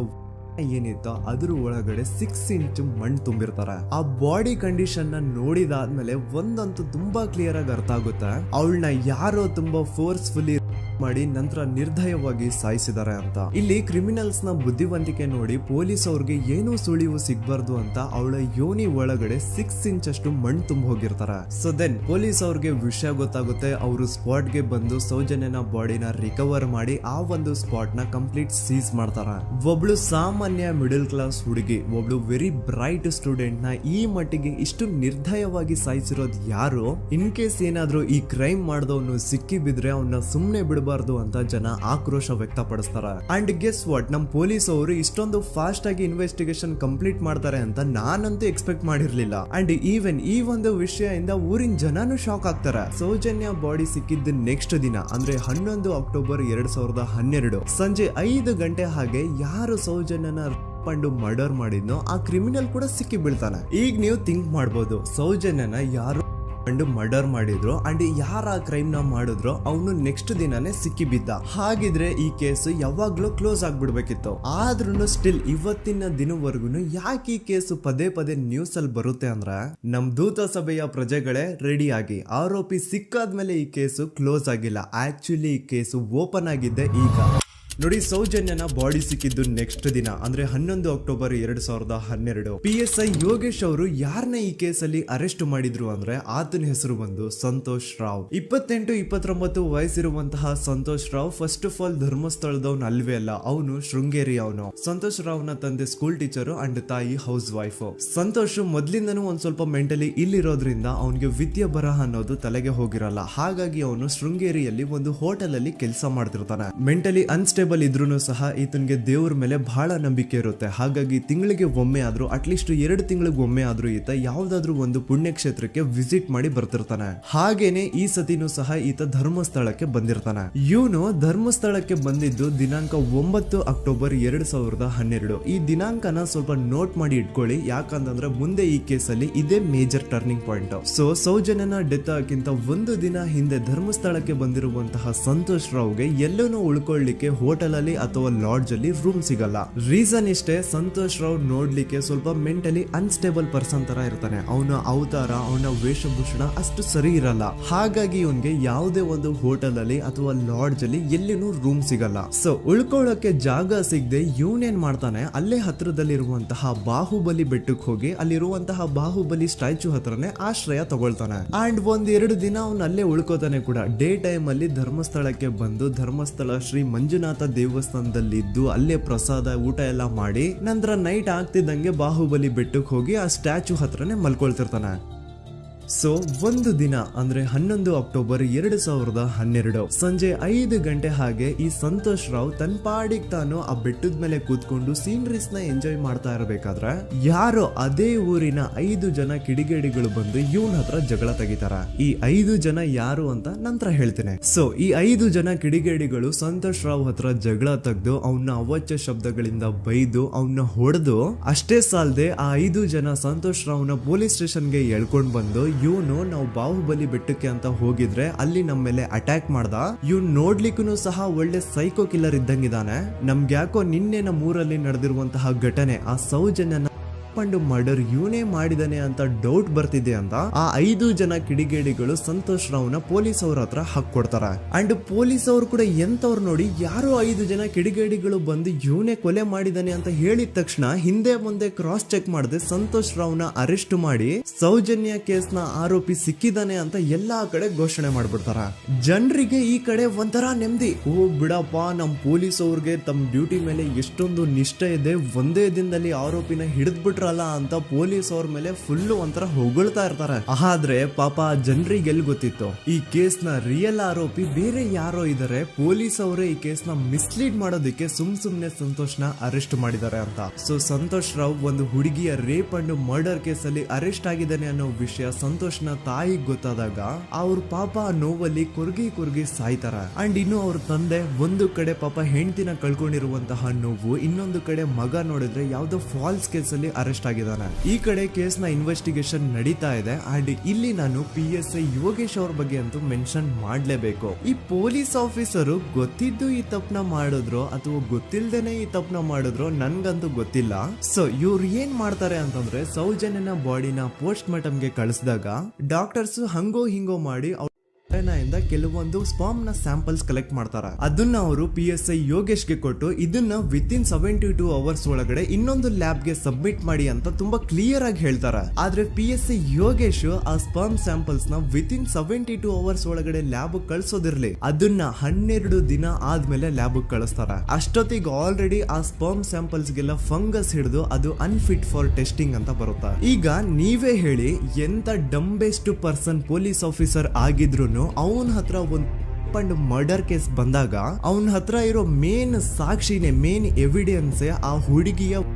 S1: ಏನಿತ್ತು ಅದ್ರ ಒಳಗಡೆ 6 ಇಂಚ್ ಮಣ್ಣು ತುಂಬಿರ್ತಾರೆ. ಆ ಬಾಡಿ ಕಂಡೀಷನ್ ನ ನೋಡಿದಾದ್ಮೇಲೆ ಒಂದಂತೂ ತುಂಬಾ ಕ್ಲಿಯರ್ ಆಗಿ ಅರ್ಥ ಆಗುತ್ತೆ, ಅವಳನ್ನ ಯಾರೋ ತುಂಬಾ ಫೋರ್ಸ್ಫುಲಿ ಮಾಡಿ ನಂತರ ನಿರ್ದಯವಾಗಿ ಸಾಯಿಸಿದ್ದಾರೆ ಅಂತ. ಇಲ್ಲಿ ಕ್ರಿಮಿನಲ್ಸ್ ನ ಬುದ್ಧಿವಂತಿಕೆ ನೋಡಿ ಪೊಲೀಸ್ ಅವ್ರಿಗೆ ಏನೂ ಸುಳಿವು ಸಿಗ್ಬಾರ್ದು ಅಂತ ಅವಳ ಯೋನಿ ಒಳಗಡೆ 6 ಇಂಚ್ ಅಷ್ಟು ಮಣ್ಣು ತುಂಬ ಹೋಗಿರ್ತಾರೆ. ಸೊ ದೆನ್ ಪೊಲೀಸ್ ಅವ್ರಿಗೆ ವಿಷಯ ಗೊತ್ತಾಗುತ್ತೆ. ಅವರು ಸ್ಪಾಟ್ ಗೆ ಬಂದು ಸೌಜನ್ಯನ ಬಾಡಿನ ರಿಕವರ್ ಮಾಡಿ ಆ ಒಂದು ಸ್ಪಾಟ್ ನ ಕಂಪ್ಲೀಟ್ ಸೀಸ್ ಮಾಡ್ತಾರೆ. ಒಬ್ಳು ಸಾಮಾನ್ಯ ಮಿಡಲ್ ಕ್ಲಾಸ್ ಹುಡುಗಿ, ಒಬ್ಳು ವೆರಿ ಬ್ರೈಟ್ ಸ್ಟೂಡೆಂಟ್ ನ ಈ ಮಟ್ಟಿಗೆ ಇಷ್ಟು ನಿರ್ದಯವಾಗಿ ಸಾಯಿಸಿರೋದು ಯಾರು? ಇನ್ ಕೇಸ್ ಏನಾದ್ರೂ ಈ ಕ್ರೈಮ್ ಮಾಡಿದವನು ಸಿಕ್ಕಿ ಬಿದ್ರೆ ಅವನ್ನ ಸುಮ್ನೆ ಬಿಡಬಾರ್ದು ಅಂತ ಜನ ಆಕ್ರೋಶ ವ್ಯಕ್ತಪಡಿಸ್ತಾರೆ. ಅಂಡ್ ಗೆಸ್ ವಾಟ್, ನಮ್ ಪೊಲೀಸ್ ಅವರು ಇಷ್ಟೊಂದು ಫಾಸ್ಟ್ ಆಗಿ ಇನ್ವೆಸ್ಟಿಗೇಷನ್ ಕಂಪ್ಲೀಟ್ ಮಾಡ್ತಾರೆ ಅಂತ ನಾನಂತೂ ಎಕ್ಸ್ಪೆಕ್ಟ್ ಮಾಡಿರ್ಲಿಲ್ಲ. ಅಂಡ್ ಈವನ್ ಈ ಒಂದು ವಿಷಯದಿಂದ ಊರಿನ ಜನನು ಶಾಕ್ ಆಗ್ತಾರೆ. ಸೌಜನ್ಯ ಬಾಡಿ ಸಿಕ್ಕಿದ್ದ ನೆಕ್ಸ್ಟ್ ದಿನ ಅಂದ್ರೆ 11 ಅಕ್ಟೋಬರ್ 2012 ಸಂಜೆ 5 ಗಂಟೆ ಹಾಗೆ ಯಾರು ಸೌಜನ್ಯನ ಪಂಡು ಮರ್ಡರ್ ಮಾಡಿದ್ನೋ ಆ ಕ್ರಿಮಿನಲ್ ಕೂಡ ಸಿಕ್ಕಿ ಬೀಳ್ತಾನೆ. ಈಗ ನೀವು ಥಿಂಕ್ ಮಾಡ್ಬೋದು, ಸೌಜನ್ಯನ ಯಾರು ಮರ್ಡರ್ ಮಾಡಿದ್ರು ಅಂಡ್ ಯಾರ ಕ್ರೈಮ್ ನ ಮಾಡಿದ್ರು ಅವನು ನೆಕ್ಸ್ಟ್ ದಿನಾನೇ ಸಿಕ್ಕಿ ಬಿದ್ದ. ಹಾಗಿದ್ರೆ ಈ ಕೇಸ್ ಯಾವಾಗ್ಲೂ ಕ್ಲೋಸ್ ಆಗ್ಬಿಡ್ಬೇಕಿತ್ತು. ಆದ್ರೂ ಸ್ಟಿಲ್ ಇವತ್ತಿನ ದಿನವರೆಗೂ ಯಾಕೆ ಈ ಕೇಸ್ ಪದೇ ಪದೇ ನ್ಯೂಸ್ ಅಲ್ಲಿ ಬರುತ್ತೆ ಅಂದ್ರೆ, ನಮ್ ದೂತ ಸಭೆಯ ಪ್ರಜೆಗಳೇ ರೆಡಿ ಆಗಿ, ಆರೋಪಿ ಸಿಕ್ಕಾದ್ಮೇಲೆ ಈ ಕೇಸು ಕ್ಲೋಸ್ ಆಗಿಲ್ಲ. ಆಕ್ಚುಲಿ ಈ ಕೇಸು ಓಪನ್ ಆಗಿದ್ದೆ ಈಗ. ನೋಡಿ, ಸೌಜನ್ಯನ ಬಾಡಿ ಸಿಕ್ಕಿದ್ದು ನೆಕ್ಸ್ಟ್ ದಿನ ಅಂದ್ರೆ 11 ಅಕ್ಟೋಬರ್ 2012. PSI ಯೋಗೇಶ್ ಅವರು ಯಾರನ್ನ ಈ ಕೇಸಲ್ಲಿ ಅರೆಸ್ಟ್ ಮಾಡಿದ್ರು ಅಂದ್ರೆ ಆತನ ಹೆಸರು ಬಂದು ಸಂತೋಷ್ ರಾವ್. 28-29 ವಯಸ್ಸಿರುವಂತಹ Santosh Rao first of all ಧರ್ಮಸ್ಥಳದವನು ಅಲ್ವೇ ಅಲ್ಲ, ಅವನು ಶೃಂಗೇರಿ ಅವನು. ಸಂತೋಷ್ ರಾವ್ ನ ತಂದೆ ಸ್ಕೂಲ್ ಟೀಚರು ಅಂಡ್ ತಾಯಿ ಹೌಸ್ ವೈಫ್. ಸಂತೋಷ್ ಮೊದ್ಲಿಂದನೂ ಒಂದ್ ಸ್ವಲ್ಪ ಮೆಂಟಲಿ ಇಲ್ಲಿರೋದ್ರಿಂದ ಅವನಿಗೆ ವಿದ್ಯೆ ಬರಹ ಅನ್ನೋದು ತಲೆಗೆ ಹೋಗಿರಲ್ಲ. ಹಾಗಾಗಿ ಅವನು ಶೃಂಗೇರಿಯಲ್ಲಿ ಒಂದು ಹೋಟೆಲ್ ಅಲ್ಲಿ ಕೆಲಸ ಮಾಡ್ತಿರ್ತಾನೆ. ಮೆಂಟಲಿ ಅನ್ಸ್ಟೇಬಲ್ ಇದ್ರೂ ಸಹ ಈತನಿಗೆ ದೇವ್ರ ಮೇಲೆ ಬಹಳ ನಂಬಿಕೆ ಇರುತ್ತೆ. ಹಾಗಾಗಿ ತಿಂಗಳಿಗೆ ಒಮ್ಮೆ ಆದ್ರೂ, ಅಟ್ಲೀಸ್ಟ್ 2 ತಿಂಗಳಿಗೆ ಒಮ್ಮೆ ಆದ್ರೂ ಈತ ಯಾವ್ದಾದ್ರು ಒಂದು ಪುಣ್ಯಕ್ಷೇತ್ರಕ್ಕೆ ವಿಸಿಟ್ ಮಾಡಿ ಬರ್ತಿರ್ತಾನೆ. ಹಾಗೇನೆ ಈ ಸತಿನೂ ಸಹ ಈತ ಧರ್ಮಸ್ಥಳಕ್ಕೆ ಬಂದಿರ್ತಾನೆ. ಇವನು ಧರ್ಮಸ್ಥಳಕ್ಕೆ ಬಂದಿದ್ದು ದಿನಾಂಕ 9 ಅಕ್ಟೋಬರ್ 2012. ಈ ದಿನಾಂಕನ ಸ್ವಲ್ಪ ನೋಟ್ ಮಾಡಿ ಇಟ್ಕೊಳ್ಳಿ, ಯಾಕಂತಂದ್ರೆ ಮುಂದೆ ಈ ಕೇಸಲ್ಲಿ ಇದೇ ಮೇಜರ್ ಟರ್ನಿಂಗ್ ಪಾಯಿಂಟ್. ಸೊ ಸೌಜನ್ಯನ ಡೆತ್ ಆಗಿಂತ ಒಂದು ದಿನ ಹಿಂದೆ ಧರ್ಮಸ್ಥಳಕ್ಕೆ ಬಂದಿರುವಂತಹ ಸಂತೋಷ್ ರಾವ್ಗೆ ಎಲ್ಲೂ ಉಳ್ಕೊಳ್ಳಿಕ್ಕೆ ಹೋಟೆಲ್ ಅಲ್ಲಿ ಅಥವಾ ಲಾಡ್ಜ್ ಅಲ್ಲಿ ರೂಮ್ ಸಿಗಲ್ಲ. ರೀಸನ್ ಇಷ್ಟೇ, ಸಂತೋಷ್ ರಾವ್ ನೋಡ್ಲಿಕ್ಕೆ ಸ್ವಲ್ಪ ಮೆಂಟಲಿ ಅನ್ಸ್ಟೇಬಲ್ ಪರ್ಸನ್ ತರ ಇರ್ತಾನೆ. ಅವನ ಅವತಾರ, ಅವನ ವೇಷಭೂಷಣ ಅಷ್ಟು ಸರಿ ಇರಲ್ಲ. ಹಾಗಾಗಿ ಇವನ್ಗೆ ಯಾವುದೇ ಒಂದು ಹೋಟೆಲ್ ಅಲ್ಲಿ ಅಥವಾ ಲಾಡ್ಜ್ ಅಲ್ಲಿ ಎಲ್ಲಿನೂ ರೂಮ್ ಸಿಗಲ್ಲ. ಸೊ ಉಳ್ಕೊಳ್ಳೋಕೆ ಜಾಗ ಸಿಗದೆ ಇವನೇನ್ ಮಾಡ್ತಾನೆ, ಅಲ್ಲೇ ಹತ್ರದಲ್ಲಿರುವಂತಹ ಬಾಹುಬಲಿ ಬೆಟ್ಟಕ್ಕೆ ಹೋಗಿ ಅಲ್ಲಿರುವಂತಹ ಬಾಹುಬಲಿ ಸ್ಟ್ಯಾಚು ಹತ್ರನೇ ಆಶ್ರಯ ತಗೊಳ್ತಾನೆ. ಅಂಡ್ 1-2 ದಿನ ಅವನು ಅಲ್ಲೇ ಉಳ್ಕೋತಾನೆ ಕೂಡ. ಡೇ ಟೈಮ್ ಅಲ್ಲಿ ಧರ್ಮಸ್ಥಳಕ್ಕೆ ಬಂದು ಧರ್ಮಸ್ಥಳ ಶ್ರೀ ಮಂಜುನಾಥ ದೇವಸ್ಥಾನದಲ್ಲಿದ್ದು ಅಲ್ಲೇ ಪ್ರಸಾದ ಊಟ ಎಲ್ಲ ಮಾಡಿ ನಂತರ ನೈಟ್ ಆಗ್ತಿದ್ದಂಗೆ ಬಾಹುಬಲಿ ಬೆಟ್ಟಕ್ಕೆ ಹೋಗಿ ಆ ಸ್ಟ್ಯಾಚು ಹತ್ರನೇ ಮಲ್ಕೊಳ್ತಿರ್ತಾನೆ. ಸೊ ಒಂದು ದಿನ ಅಂದ್ರೆ 11 ಅಕ್ಟೋಬರ್ 2012 ಸಂಜೆ 5 ಗಂಟೆ ಹಾಗೆ ಈ ಸಂತೋಷ್ ರಾವ್ ತನ್ನ ಪಾಡಿಗೆ ತಾನು ಆ ಬೆಟ್ಟದ ಮೇಲೆ ಕೂತ್ಕೊಂಡು ಸೀನರೀಸ್ ನ ಎಂಜಾಯ್ ಮಾಡ್ತಾ ಇರಬೇಕಾದ್ರೆ ಯಾರೋ ಅದೇ ಊರಿನ 5 ಜನ ಕಿಡಿಗೇಡಿಗಳು ಬಂದು ಇವನ್ ಹತ್ರ ಜಗಳ ತೆಗಿತಾರ. ಈ 5 ಜನ ಯಾರು ಅಂತ ನಂತರ ಹೇಳ್ತೇನೆ. ಸೊ ಈ 5 ಜನ ಕಿಡಿಗೇಡಿಗಳು ಸಂತೋಷ್ ರಾವ್ ಹತ್ರ ಜಗಳ ತೆಗೆದು ಅವನ ಅವಾಚ್ಯ ಶಬ್ದಗಳಿಂದ ಬೈದು ಅವನ್ನ ಹೊಡೆದು, ಅಷ್ಟೇ ಸಾಲದೆ ಆ 5 ಜನ ಸಂತೋಷ್ ರಾವ್ನ ಪೊಲೀಸ್ ಸ್ಟೇಷನ್ಗೆ ಎಳ್ಕೊಂಡ್ ಬಂದು ಇವನು ನಾವು ಬಾಹುಬಲಿ ಬೆಟ್ಟಕ್ಕೆ ಅಂತ ಹೋಗಿದ್ರೆ ಅಲ್ಲಿ ನಮ್ಮ ಮೇಲೆ ಅಟ್ಯಾಕ್ ಮಾಡ್ದ, ಇವ್ನು ನೋಡ್ಲಿಕ್ಕೂ ಸಹ ಒಳ್ಳೆ ಸೈಕೋ ಕಿಲ್ಲರ್ ಇದ್ದಂಗಿದಾನೆ, ನಮ್ಗೆ ಯಾಕೋ ನಿನ್ನೆ ನಮ್ಮೂರಲ್ಲಿ ನಡೆದಿರುವಂತಹ ಘಟನೆ ಆ ಸೌಜನ್ಯನ ಮರ್ಡರ್ ಇವನೇ ಮಾಡಿದಾನೆ ಅಂತ ಡೌಟ್ ಬರ್ತಿದೆ ಅಂತ ಆ 5 ಜನ ಕಿಡಿಗೇಡಿಗಳು ಸಂತೋಷ್ ರಾವ್ನ ಪೊಲೀಸ್ ಅವ್ರ ಹತ್ರ ಹಾಕೊಡ್ತಾರೆ. ಅಂಡ್ ಪೊಲೀಸ್ ಅವರು ಕೂಡ ಎಂತವ್ರು ನೋಡಿ, ಯಾರೋ 5 ಜನ ಕಿಡಿಗೇಡಿಗಳು ಬಂದು ಇವನೇ ಕೊಲೆ ಮಾಡಿದಾನೆ ಅಂತ ಹೇಳಿದ ತಕ್ಷಣ ಹಿಂದೆ ಮುಂದೆ ಕ್ರಾಸ್ ಚೆಕ್ ಮಾಡದೆ ಸಂತೋಷ್ ರಾವ್ನ ಅರೆಸ್ಟ್ ಮಾಡಿ ಸೌಜನ್ಯ ಕೇಸ್ನ ಆರೋಪಿ ಸಿಕ್ಕಿದಾನೆ ಅಂತ ಎಲ್ಲಾ ಕಡೆ ಘೋಷಣೆ ಮಾಡ್ಬಿಡ್ತಾರ. ಜನರಿಗೆ ಈ ಕಡೆ ಒಂಥರ ನೆಮ್ಮದಿ, ಓ ಬಿಡಪ್ಪ ನಮ್ ಪೊಲೀಸ್ ಅವ್ರಿಗೆ ತಮ್ಮ ಡ್ಯೂಟಿ ಮೇಲೆ ಎಷ್ಟೊಂದು ನಿಷ್ಠೆ ಇದೆ, ಒಂದೇ ದಿನದಲ್ಲಿ ಆರೋಪಿನ ಹಿಡಿದ್ಬಿಟ್ರಲ್ಲ ಅಂತ ಪೊಲೀಸ್ ಅವ್ರ ಮೇಲೆ ಫುಲ್ ಒಂಥರ ಹೊಗಳ್ತಾ ಇರ್ತಾರೆ. ಆದ್ರೆ ಪಾಪ ಜನರಿಗೆ ಎಲ್ಲಿ ಗೊತ್ತಿತ್ತು ಈ ಕೇಸ್ ನ ರಿಯಲ್ ಆರೋಪಿ ಬೇರೆ ಯಾರೋ ಇದಾರೆ, ಪೊಲೀಸ್ ಅವರೇ ಈ ಕೇಸ್ ನ ಮಿಸ್ಲೀಡ್ ಮಾಡೋದಕ್ಕೆ ಸುಮ್ನೆ ಸಂತೋಷ್ ನ ಅರೆಸ್ಟ್ ಮಾಡಿದ್ದಾರೆ ಅಂತ. ಸೊ ಸಂತೋಷ್ ರಾವ್ ಒಂದು ಹುಡುಗಿಯ ರೇಪ್ ಅಂಡ್ ಮರ್ಡರ್ ಕೇಸ್ ಅಲ್ಲಿ ಅರೆಸ್ಟ್ ಆಗಿದ್ದಾನೆ ಅನ್ನೋ ವಿಷಯ ಸಂತೋಷ್ ನ ತಾಯಿಗೆ ಗೊತ್ತಾದಾಗ ಅವ್ರ ಪಾಪ ನೋವಲ್ಲಿ ಕುರ್ಗಿ ಸಾಯ್ತಾರ. ಅಂಡ್ ಇನ್ನು ಅವ್ರ ತಂದೆ ಒಂದು ಕಡೆ ಪಾಪ ಹೆಂಡತಿನ ಕಳ್ಕೊಂಡಿರುವಂತಹ ನೋವು, ಇನ್ನೊಂದು ಕಡೆ ಮಗ ನೋಡಿದ್ರೆ ಯಾವ್ದೋ ಫಾಲ್ಸ್ ಕೇಸ್ ಅಲ್ಲಿ ಅರೆಸ್ಟ್ ಆಗಿದ್ದಾನೆ. ಈ ಕಡೆ ಕೇಸ್ ನ ಇನ್ವೆಸ್ಟಿಗೇಷನ್ ನಡೀತಾ ಇದೆ. ಅಂಡ್ ಇಲ್ಲಿ ನಾನು PSI ಯೋಗೇಶ್ ಅವ್ರ ಬಗ್ಗೆ ಅಂತೂ ಮೆನ್ಷನ್ ಮಾಡ್ಲೇಬೇಕು. ಈ ಪೊಲೀಸ್ ಆಫೀಸರು ಗೊತ್ತಿದ್ದು ಈ ತಪ್ಪನ ಮಾಡಿದ್ರು ಅಥವಾ ಗೊತ್ತಿಲ್ದೇನೆ ಈ ತಪ್ಪನ ಮಾಡಿದ್ರು ನನ್ಗಂತೂ ಗೊತ್ತಿಲ್ಲ. ಸೊ ಇವ್ರು ಏನ್ ಮಾಡ್ತಾರೆ ಅಂತಂದ್ರೆ ಸೌಜನ್ಯನ ಬಾಡಿನ ಪೋಸ್ಟ್ ಮಾರ್ಟಮ್ ಗೆ ಕಳಿಸಿದಾಗ ಡಾಕ್ಟರ್ಸ್ ಹಂಗೋ ಹಿಂಗೋ ಮಾಡಿ ಇಂದ ಕೆಲವೊಂದು ಸ್ಪರ್ಮ್ ನ ಸ್ಯಾಂಪಲ್ಸ್ ಕಲೆಕ್ಟ್ ಮಾಡ್ತಾರ. ಅದನ್ನ ಅವರು PSI ಯೋಗೇಶ್ಗೆ ಕೊಟ್ಟು ಇದನ್ನ ವಿತಿನ್ 72 ಅವರ್ಸ್ ಒಳಗಡೆ ಇನ್ನೊಂದು ಲ್ಯಾಬ್ ಗೆ ಸಬ್ಮಿಟ್ ಮಾಡಿ ಅಂತ ತುಂಬಾ ಕ್ಲಿಯರ್ ಆಗಿ ಹೇಳ್ತಾರೆ. ಆದ್ರೆ PSI ಯೋಗೇಶ್ ಆ ಸ್ಪರ್ಮ್ ಸ್ಯಾಂಪಲ್ಸ್ ನ ವಿತಿನ್ 72 ಅವರ್ಸ್ ಒಳಗಡೆ ಲ್ಯಾಬ್ ಕಳ್ಸೋದಿರ್ಲಿ, ಅದನ್ನ 12 ದಿನ ಆದ್ಮೇಲೆ ಲ್ಯಾಬ್ ಕಳಿಸ್ತಾರ. ಅಷ್ಟೊತ್ತಿಗೆ ಆಲ್ರೆಡಿ ಆ ಸ್ಪರ್ಮ್ ಸ್ಯಾಂಪಲ್ಸ್ ಗೆಲ್ಲ ಫಂಗಸ್ ಹಿಡಿದು ಅದು ಅನ್ಫಿಟ್ ಫಾರ್ ಟೆಸ್ಟಿಂಗ್ ಅಂತ ಬರುತ್ತೆ. ಈಗ ನೀವೇ ಹೇಳಿ, ಎಂತ ಡಂಬೆಸ್ಟ್ ಪರ್ಸನ್ ಪೊಲೀಸ್ ಆಫೀಸರ್ ಆಗಿದ್ರು ಅವನ ಹತ್ರ ಒಂದು ಮರ್ಡರ್ ಕೇಸ್ ಬಂದಾಗ ಅವನ ಹತ್ರ ಇರೋ ಮೇನ್ ಸಾಕ್ಷಿನೇ, ಮೇನ್ ಎವಿಡೆನ್ಸ್ ಆ ಹುಡುಗಿಯ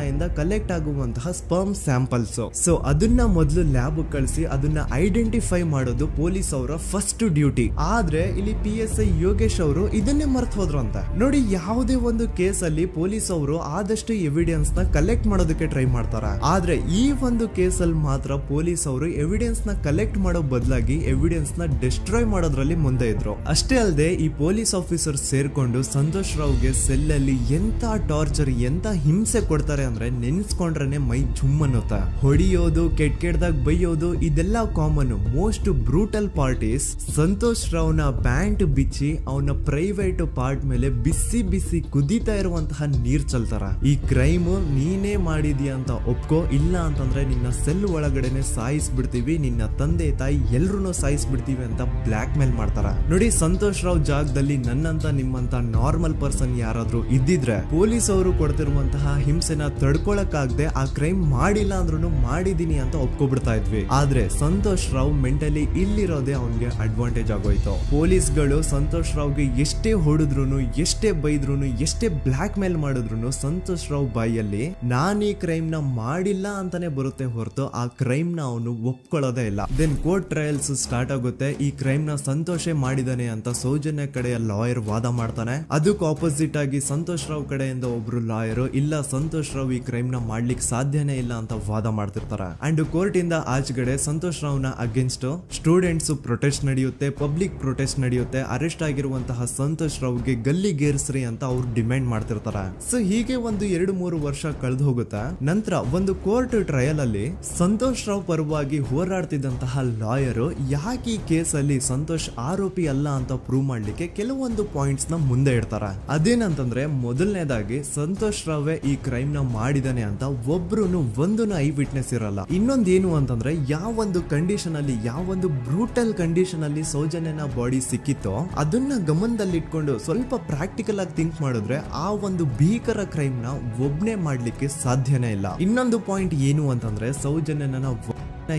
S1: ಇಂದ ಕಲೆಕ್ಟ್ ಆಗುವಂತಹ ಸ್ಪರ್ಮ್ ಸ್ಯಾಂಪಲ್ಸ್. ಸೊ ಅದನ್ನ ಮೊದಲು ಲ್ಯಾಬ್ ಕಳಿಸಿ ಅದನ್ನ ಐಡೆಂಟಿಫೈ ಮಾಡೋದು ಪೊಲೀಸ್ ಅವರ ಫಸ್ಟ್ ಡ್ಯೂಟಿ. ಆದ್ರೆ ಇಲ್ಲಿ PSI ಯೋಗೇಶ್ ಅವರು ಇದನ್ನೇ ಮರ್ತು ಹೋದ್ರು ಅಂತ ನೋಡಿ. ಯಾವುದೇ ಒಂದು ಕೇಸ್ ಅಲ್ಲಿ ಪೊಲೀಸ್ ಅವರು ಆದಷ್ಟು ಎವಿಡೆನ್ಸ್ ನ ಕಲೆಕ್ಟ್ ಮಾಡೋದಕ್ಕೆ ಟ್ರೈ ಮಾಡ್ತಾರ. ಆದ್ರೆ ಈ ಒಂದು ಕೇಸ್ ಅಲ್ಲಿ ಮಾತ್ರ ಪೊಲೀಸ್ ಅವರು ಎವಿಡೆನ್ಸ್ ನ ಕಲೆಕ್ಟ್ ಮಾಡೋ ಬದಲಾಗಿ ಎವಿಡೆನ್ಸ್ ನ ಡಿಸ್ಟ್ರಾಯ್ ಮಾಡೋದ್ರಲ್ಲಿ ಮುಂದೆ ಇದ್ರು. ಅಷ್ಟೇ ಅಲ್ಲದೆ ಈ ಪೊಲೀಸ್ ಆಫೀಸರ್ ಸೇರ್ಕೊಂಡು ಸಂತೋಷ್ ರಾವ್ಗೆ ಸೆಲ್ ಅಲ್ಲಿ ಎಂತ ಟಾರ್ಚರ್, ಎಂತ ಹಿಂಸೆ ಕೊಡ್ತಾರೆ ಅಂದ್ರೆ ನೆನ್ಸ್ಕೊಂಡ್ರೆ ಮೈ ಜುಮ್ ಅನ್ನುತ್ತಾ. ಹೊಡಿಯೋದು, ಕೆಟ್ಟದಾಗ ಬೈಯೋದು, ಇದೆಲ್ಲ common. Most brutal parties Santosh ರಾವ್ನ ಪ್ಯಾಂಟ್ ಬಿಚ್ಚಿ ಅವನ ಪ್ರೈವೇಟ್ ಪಾರ್ಟ್ ಮೇಲೆ ಬಿಸಿ ಬಿಸಿ ಕುದೀತಾ ಇರುವಂತಹ ನೀರ್ ಚಲ್ತಾರ. ಈ ಕ್ರೈಮ್ ನೀನೇ ಮಾಡಿದ್ಯಾ ಅಂತ ಒಪ್ಕೋ, ಇಲ್ಲ ಅಂತಂದ್ರೆ ನಿನ್ನ ಸೆಲ್ ಒಳಗಡೆನೆ ಸಾಯಿಸ್ಬಿಡ್ತೀವಿ, ನಿನ್ನ ತಂದೆ ತಾಯಿ ಎಲ್ರು ಸಾಯಿಸ್ಬಿಡ್ತೀವಿ ಅಂತ ಬ್ಲಾಕ್ ಮೇಲ್ ಮಾಡ್ತಾರ. ನೋಡಿ, ಸಂತೋಷ್ ರಾವ್ ಜಾಗದಲ್ಲಿ ನನ್ನಂತ ನಿಮ್ಮಂತ ನಾರ್ಮಲ್ ಪರ್ಸನ್ ಯಾರಾದ್ರೂ ಇದ್ದಿದ್ರೆ ಪೊಲೀಸ್ ಅವರು ಕೊಡ್ತಿರುವಂತಹ ಹಿಂಸೆನ ತಡ್ಕೊಳಕ್ಕಾಗದೆ ಆ ಕ್ರೈಮ್ ಮಾಡಿಲ್ಲ ಅಂದ್ರೂ ಮಾಡಿದೀನಿ ಅಂತ ಒಪ್ಕೊಬಿಡ್ತಾ ಇದ್ವಿ. ಆದ್ರೆ ಸಂತೋಷ್ ರಾವ್ ಮೆಂಟಲಿ ಇಲ್ಲಿರೋದೇ ಅವನ್ಗೆ ಅಡ್ವಾಂಟೇಜ್ ಆಗೋಯ್ತು. ಪೊಲೀಸ್ಗಳು ಸಂತೋಷ್ ರಾವ್ಗೆ ಎಷ್ಟೇ ಹೊಡೆದ್ರು, ಎಷ್ಟೇ ಬೈದ್ರು, ಎಷ್ಟೇ ಬ್ಲಾಕ್ ಮೇಲ್ ಮಾಡಿದ್ರು ಸಂತೋಷ್ ರಾವ್ ಬಾಯಲ್ಲಿ ನಾನ್ ಈ ಕ್ರೈಮ್ ನ ಮಾಡಿಲ್ಲ ಅಂತಾನೆ ಬರುತ್ತೆ ಹೊರತು ಆ ಕ್ರೈಮ್ ನ ಅವನು ಒಪ್ಕೊಳ್ಳೋದೇ ಇಲ್ಲ. ದೆನ್ ಕೋರ್ಟ್ ಟ್ರಯಲ್ಸ್ ಸ್ಟಾರ್ಟ್ ಆಗುತ್ತೆ. ಈ ಕ್ರೈಮ್ ನ ಸಂತೋಷೇ ಮಾಡಿದಾನೆ ಅಂತ ಸೌಜನ್ಯ ಕಡೆಯ ಲಾಯರ್ ವಾದ ಮಾಡ್ತಾನೆ. ಅದಕ್ಕೆ ಆಪೋಸಿಟ್ ಆಗಿ ಸಂತೋಷ್ ರಾವ್ ಕಡೆಯಿಂದ ಒಬ್ರು ಲಾಯರ್ ಇಲ್ಲ, ಸಂತೋಷ್ ರಾವ್ ಈ ಕ್ರೈಮ್ ನ ಮಾಡ್ಲಿಕ್ಕೆ ಸಾಧ್ಯನೇ ಇಲ್ಲ ಅಂತ ವಾದ ಮಾಡ್ತಿರ್ತಾರೆ. ಅಂಡ್ ಕೋರ್ಟ್ ಇಂದ ಆಚೆಗಡೆ ಸಂತೋಷ್ ರಾವ್ ನ ಅಗೇನ್ಸ್ಟ್ ಸ್ಟೂಡೆಂಟ್ಸ್ ಪ್ರೊಟೆಸ್ಟ್ ನಡೆಯುತ್ತೆ, ಪಬ್ಲಿಕ್ ಪ್ರೊಟೆಸ್ಟ್ ನಡೆಯುತ್ತೆ. ಅರೆಸ್ಟ್ ಆಗಿರುವಂತಹ ಸಂತೋಷ್ ರಾವ್ಗೆ ಗಲ್ಲಿಗೇರಿಸ್ರಿ ಅಂತ ಅವ್ರು ಡಿಮ್ಯಾಂಡ್ ಮಾಡ್ತಿರ್ತಾರೆ. ಸೊ ಹೀಗೆ ಒಂದು 2-3 ವರ್ಷ ಕಳೆದು ಹೋಗುತ್ತೆ. ನಂತರ ಒಂದು ಕೋರ್ಟ್ ಟ್ರಯಲ್ ಅಲ್ಲಿ ಸಂತೋಷ್ ರಾವ್ ಪರವಾಗಿ ಹೋರಾಡ್ತಿದ್ದಂತಹ ಲಾಯರ್ ಯಾಕೆ ಈ ಕೇಸ್ ಅಲ್ಲಿ ಸಂತೋಷ್ ಆರೋಪಿ ಅಲ್ಲ ಅಂತ ಪ್ರೂವ್ ಮಾಡ್ಲಿಕ್ಕೆ ಕೆಲವೊಂದು ಪಾಯಿಂಟ್ಸ್ ನ ಮುಂದೆ ಇಡ್ತಾರೆ. ಅದೇನಂತಂದ್ರೆ, ಮೊದಲನೇದಾಗಿ ಸಂತೋಷ್ ರಾವ್ ಈ ಕ್ರೈಮ್ ನ ಮಾಡಿದಾನೆ ಅಂತ ಒಬ್ರು ಒಂದು ಐ ವಿಟ್ನೆಸ್ ಇರಲ್ಲ. ಇನ್ನೊಂದೇನು ಅಂತಂದ್ರೆ, ಯಾವೊಂದು ಕಂಡೀಷನ್ ಅಲ್ಲಿ, ಯಾವೊಂದು ಬ್ರೂಟಲ್ ಕಂಡೀಷನ್ ಅಲ್ಲಿ ಸೌಜನ್ಯನ ಬಾಡಿ ಸಿಕ್ಕಿತ್ತೋ ಅದನ್ನ ಗಮನದಲ್ಲಿಟ್ಕೊಂಡು ಸ್ವಲ್ಪ ಪ್ರಾಕ್ಟಿಕಲ್ ಆಗಿ ಥಿಂಕ್ ಮಾಡಿದ್ರೆ ಆ ಒಂದು ಭೀಕರ ಕ್ರೈಮ್ ನ ಒಬ್ನೇ ಮಾಡ್ಲಿಕ್ಕೆ ಸಾಧ್ಯನೇ ಇಲ್ಲ. ಇನ್ನೊಂದು ಪಾಯಿಂಟ್ ಏನು ಅಂತಂದ್ರೆ, ಸೌಜನ್ಯನ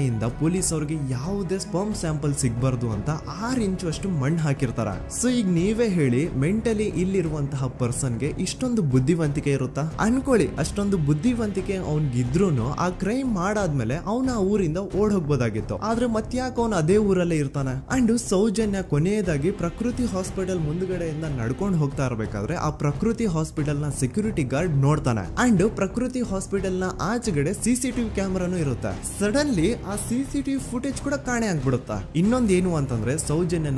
S1: ಇಂದ ಪೊಲೀಸ್ ಅವ್ರಿಗೆ ಯಾವುದೇ ಸ್ಪರ್ಮ್ ಸ್ಯಾಂಪಲ್ ಸಿಗ್ಬಾರ್ದು ಅಂತ 6 ಇಂಚು ಅಷ್ಟು ಮಣ್ಣು ಹಾಕಿರ್ತಾರ. ಸೊ ಈಗ ನೀವೇ ಹೇಳಿ, ಮೆಂಟಲಿ ಇಲ್ಲಿರುವಂತಹ ಪರ್ಸನ್ಗೆ ಇಷ್ಟೊಂದು ಬುದ್ಧಿವಂತಿಕೆ ಇರುತ್ತಾ ಅನ್ಕೊಳ್ಳಿ. ಅಷ್ಟೊಂದು ಬುದ್ಧಿವಂತಿಕೆ ಅವ್ನಿಗಿದ್ರು ಆ ಕ್ರೈಮ್ ಮಾಡಾದ್ಮೇಲೆ ಅವನ ಆ ಊರಿಂದ ಓಡ್ ಹೋಗ್ಬೋದಾಗಿತ್ತು. ಆದ್ರೆ ಮತ್ತ್ಯಾಕೆ ಅವನು ಅದೇ ಊರಲ್ಲೇ ಇರ್ತಾನೆ. ಅಂಡ್ ಸೌಜನ್ಯ ಕೊನೆಯದಾಗಿ ಪ್ರಕೃತಿ ಹಾಸ್ಪಿಟಲ್ ಮುಂದ್ಗಡೆಯಿಂದ ನಡ್ಕೊಂಡು ಹೋಗ್ತಾ ಇರ್ಬೇಕಾದ್ರೆ ಆ ಪ್ರಕೃತಿ ಹಾಸ್ಪಿಟಲ್ ನ ಸೆಕ್ಯೂರಿಟಿ ಗಾರ್ಡ್ ನೋಡ್ತಾನೆ. ಅಂಡ್ ಪ್ರಕೃತಿ ಹಾಸ್ಪಿಟಲ್ ನ ಆಚೆಗಡೆ CCTV ಕ್ಯಾಮೆರಾನು ಇರುತ್ತೆ. ಸಡನ್ಲಿ ಆ CCTV ಫುಟೇಜ್ ಕೂಡ ಕಾಣೆ ಆಗ್ಬಿಡುತ್ತಾ. ಇನ್ನೊಂದೇನು ಅಂತಂದ್ರೆ, ಸೌಜನ್ಯ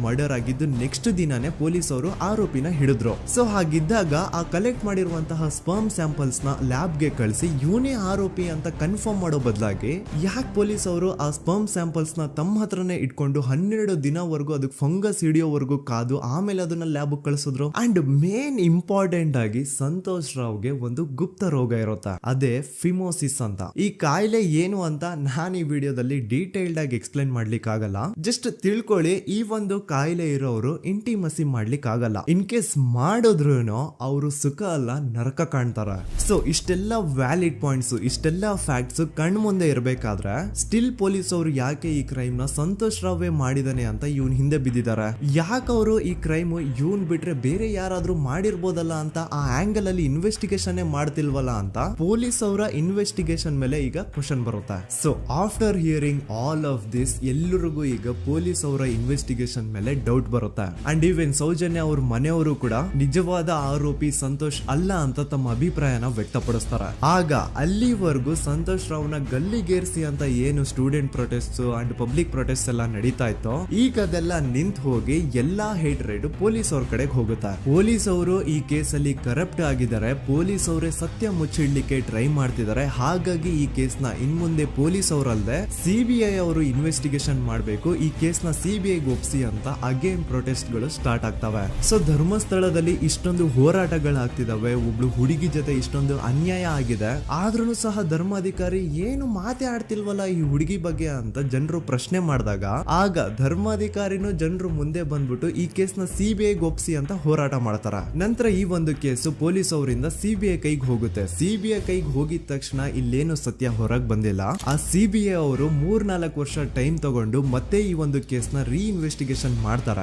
S1: ಮರ್ಡರ್ ಆಗಿದ್ದು ನೆಕ್ಸ್ಟ್ ದಿನಾನೇ ಪೊಲೀಸ್ ಅವರು ಆರೋಪಿನ ಹಿಡಿದ್ರು. ಸೊ ಹಾಗಿದ್ದಾಗ ಆ ಕಲೆಕ್ಟ್ ಮಾಡಿರುವಂತಹ ಸ್ಪರ್ಮ್ ಸ್ಯಾಂಪಲ್ಸ್ ನ ಲ್ಯಾಬ್ ಗೆ ಕಳಿಸಿ ಇವನೇ ಆರೋಪಿ ಅಂತ ಕನ್ಫರ್ಮ್ ಮಾಡೋ ಬದಲಾಗಿ ಯಾಕೆ ಪೊಲೀಸ್ ಅವರು ಆ ಸ್ಪರ್ಮ್ ಸ್ಯಾಂಪಲ್ಸ್ ನ ತಮ್ಮ ಹತ್ರನೇ ಇಟ್ಕೊಂಡು 12 ದಿನವರೆಗೂ ಅದಕ್ಕೆ ಫಂಗಸ್ ಹಿಡಿಯೋವರೆಗೂ ಕಾದು ಆಮೇಲೆ ಅದನ್ನ ಲ್ಯಾಬ್ ಕಳಿಸಿದ್ರು. ಅಂಡ್ ಮೇನ್ ಇಂಪಾರ್ಟೆಂಟ್ ಆಗಿ ಸಂತೋಷ್ ರಾವ್ಗೆ ಒಂದು ಗುಪ್ತ ರೋಗ ಇರುತ್ತೆ, ಅದೇ ಫಿಮೋಸಿಸ್ ಅಂತ. ಈ ಕಾಯಿಲೆ ಏನು ಅಂತ ನಾನು ಈ ವಿಡಿಯೋದಲ್ಲಿ ಡೀಟೇಲ್ಡ್ ಆಗಿ ಎಕ್ಸ್ಪ್ಲೈನ್ ಮಾಡ್ಲಿಕ್ಕೆ ಆಗಲ್ಲ. ಜಸ್ಟ್ ತಿಳ್ಕೊಳ್ಳಿ, ಈ ಒಂದು ಕಾಯಿಲೆ ಇರೋರು ಇಂಟಿಮಸಿ ಮಾಡ್ಲಿಕ್ಕೆ ಆಗಲ್ಲ. ಇನ್ ಕೇಸ್ ಮಾಡಿದ್ರು ಅವರು ಸುಖ ಅಲ್ಲ ನರಕ ಕಾಣ್ತಾರ. ಸೊ ಇಷ್ಟೆಲ್ಲ ವ್ಯಾಲಿಡ್ ಪಾಯಿಂಟ್ಸ್, ಇಷ್ಟೆಲ್ಲ ಫ್ಯಾಕ್ಟ್ಸ್ ಕಣ್ ಮುಂದೆ ಇರಬೇಕಾದ್ರೆ ಸ್ಟಿಲ್ ಪೊಲೀಸ್ ಅವರು ಯಾಕೆ ಈ ಕ್ರೈಮ್ ನ ಸಂತೋಷ್ ರಾವೇ ಮಾಡಿದಾನೆ ಅಂತ ಇವನ್ ಹಿಂದೆ ಬಿದ್ದಿದ್ದಾರೆ. ಯಾಕೆ ಅವರು ಈ ಕ್ರೈಮ್ ಇವನ್ ಬಿಟ್ರೆ ಬೇರೆ ಯಾರಾದ್ರೂ ಮಾಡಿರ್ಬೋದಲ್ಲ ಅಂತ ಆ ಆಂಗಲ್ ಅಲ್ಲಿ ಇನ್ವೆಸ್ಟಿಗೇಷನ್ ಮಾಡ್ತಿಲ್ವಲ್ಲ ಅಂತ ಪೊಲೀಸ್ ಅವರ ಇನ್ವೆಸ್ಟಿಗೇಷನ್ ಮೇಲೆ ಈಗ ಕ್ವಶನ್ ಬರುತ್ತೆ. So after hearing all of this, ಎಲ್ಲರಿಗೂ ಈಗ ಪೊಲೀಸ್ ಅವರ ಇನ್ವೆಸ್ಟಿಗೇಷನ್ ಇನ್ವೆಸ್ಟಿಗೇಷನ್ ಮೇಲೆ ಡೌಟ್ ಬರುತ್ತೆ. ಅಂಡ್ ಈವನ್ ಸೌಜನ್ಯ ಅವ್ರ ಮನೆಯವರು ಕೂಡ ನಿಜವಾದ ಆರೋಪಿ ಸಂತೋಷ್ ಅಲ್ಲ ಅಂತ ತಮ್ಮ ಅಭಿಪ್ರಾಯನ ವ್ಯಕ್ತಪಡಿಸ್ತಾರೆ. ಆಗ ಅಲ್ಲಿವರೆಗೂ ಸಂತೋಷ್ ರಾವ್ನ ಗಲ್ಲಿಗೇರಿಸಿ ಅಂತ ಏನು student protest and public protest ಎಲ್ಲ ನಡೀತಾ ಇತ್ತು, ಈಗ ಅದೆಲ್ಲ ನಿಂತು ಹೋಗಿ ಎಲ್ಲಾ ಹೇಟ್ರೇಡ್ ಪೊಲೀಸ್ ಅವ್ರ ಕಡೆಗೆ ಹೋಗುತ್ತೆ. ಪೊಲೀಸ್ ಅವರು ಈ ಕೇಸಲ್ಲಿ ಕರಪ್ಟ್ ಆಗಿದ್ದಾರೆ, ಪೊಲೀಸ್ ಅವರೇ ಸತ್ಯ ಮುಚ್ಚಿಡ್ಲಿಕ್ಕೆ ಟ್ರೈ ಮಾಡ್ತಿದ್ದಾರೆ. ಹಾಗಾಗಿ ಈ ಕೇಸ್ ನ ಇನ್ಮುಂದೆ ಪೊಲೀಸ್ ಅವರಲ್ಲದೆ ಸಿಬಿಐ ಅವರು ಇನ್ವೆಸ್ಟಿಗೇಷನ್ ಮಾಡಬೇಕು, ಈ ಕೇಸ್ ನ ಸಿಬಿಐ ಒಪ್ಸಿ ಅಂತ ಅಗೇನ್ ಪ್ರೊಟೆಸ್ಟ್ ಗಳು ಸ್ಟಾರ್ಟ್ ಆಗ್ತವೆ. ಸೊ ಧರ್ಮಸ್ಥಳದಲ್ಲಿ ಇಷ್ಟೊಂದು ಹೋರಾಟಗಳಾಗ್ತಿದಾವೆ, ಒಬ್ಳು ಹುಡುಗಿ ಜೊತೆ ಇಷ್ಟೊಂದು ಅನ್ಯಾಯ ಆಗಿದೆ, ಆದ್ರೂ ಸಹ ಧರ್ಮಾಧಿಕಾರಿ ಏನು ಮಾತೇ ಆಡ್ತಿಲ್ವಲ್ಲ ಈ ಹುಡುಗಿ ಬಗ್ಗೆ ಅಂತ ಜನರು ಪ್ರಶ್ನೆ ಮಾಡಿದಾಗ ಆಗ ಧರ್ಮಾಧಿಕಾರಿನೂ ಜನರು ಮುಂದೆ ಬಂದ್ಬಿಟ್ಟು ಈ ಕೇಸ್ ನ ಸಿಬಿಐ ಒಪ್ಸಿ ಅಂತ ಹೋರಾಟ ಮಾಡ್ತಾರ. ನಂತರ ಈ ಒಂದು ಕೇಸು ಪೊಲೀಸ್ ಅವರಿಂದ ಸಿಬಿಐ ಕೈಗೆ ಹೋಗುತ್ತೆ. ಸಿಬಿಐ ಕೈಗೆ ಹೋಗಿದ ತಕ್ಷಣ ಇಲ್ಲೇನು ಸತ್ಯ ಹೊರಗೆ ಬಂದಿಲ್ಲ. ಆ ಸಿಬಿಐ ಅವರು 3-4 ವರ್ಷ ಟೈಮ್ ತಗೊಂಡು ಮತ್ತೆ ಈ ಒಂದು ಕೇಸ್ ನ ರೀ ಇನ್ವೆಸ್ಟಿಗೇಷನ್ ಮಾಡ್ತಾರ.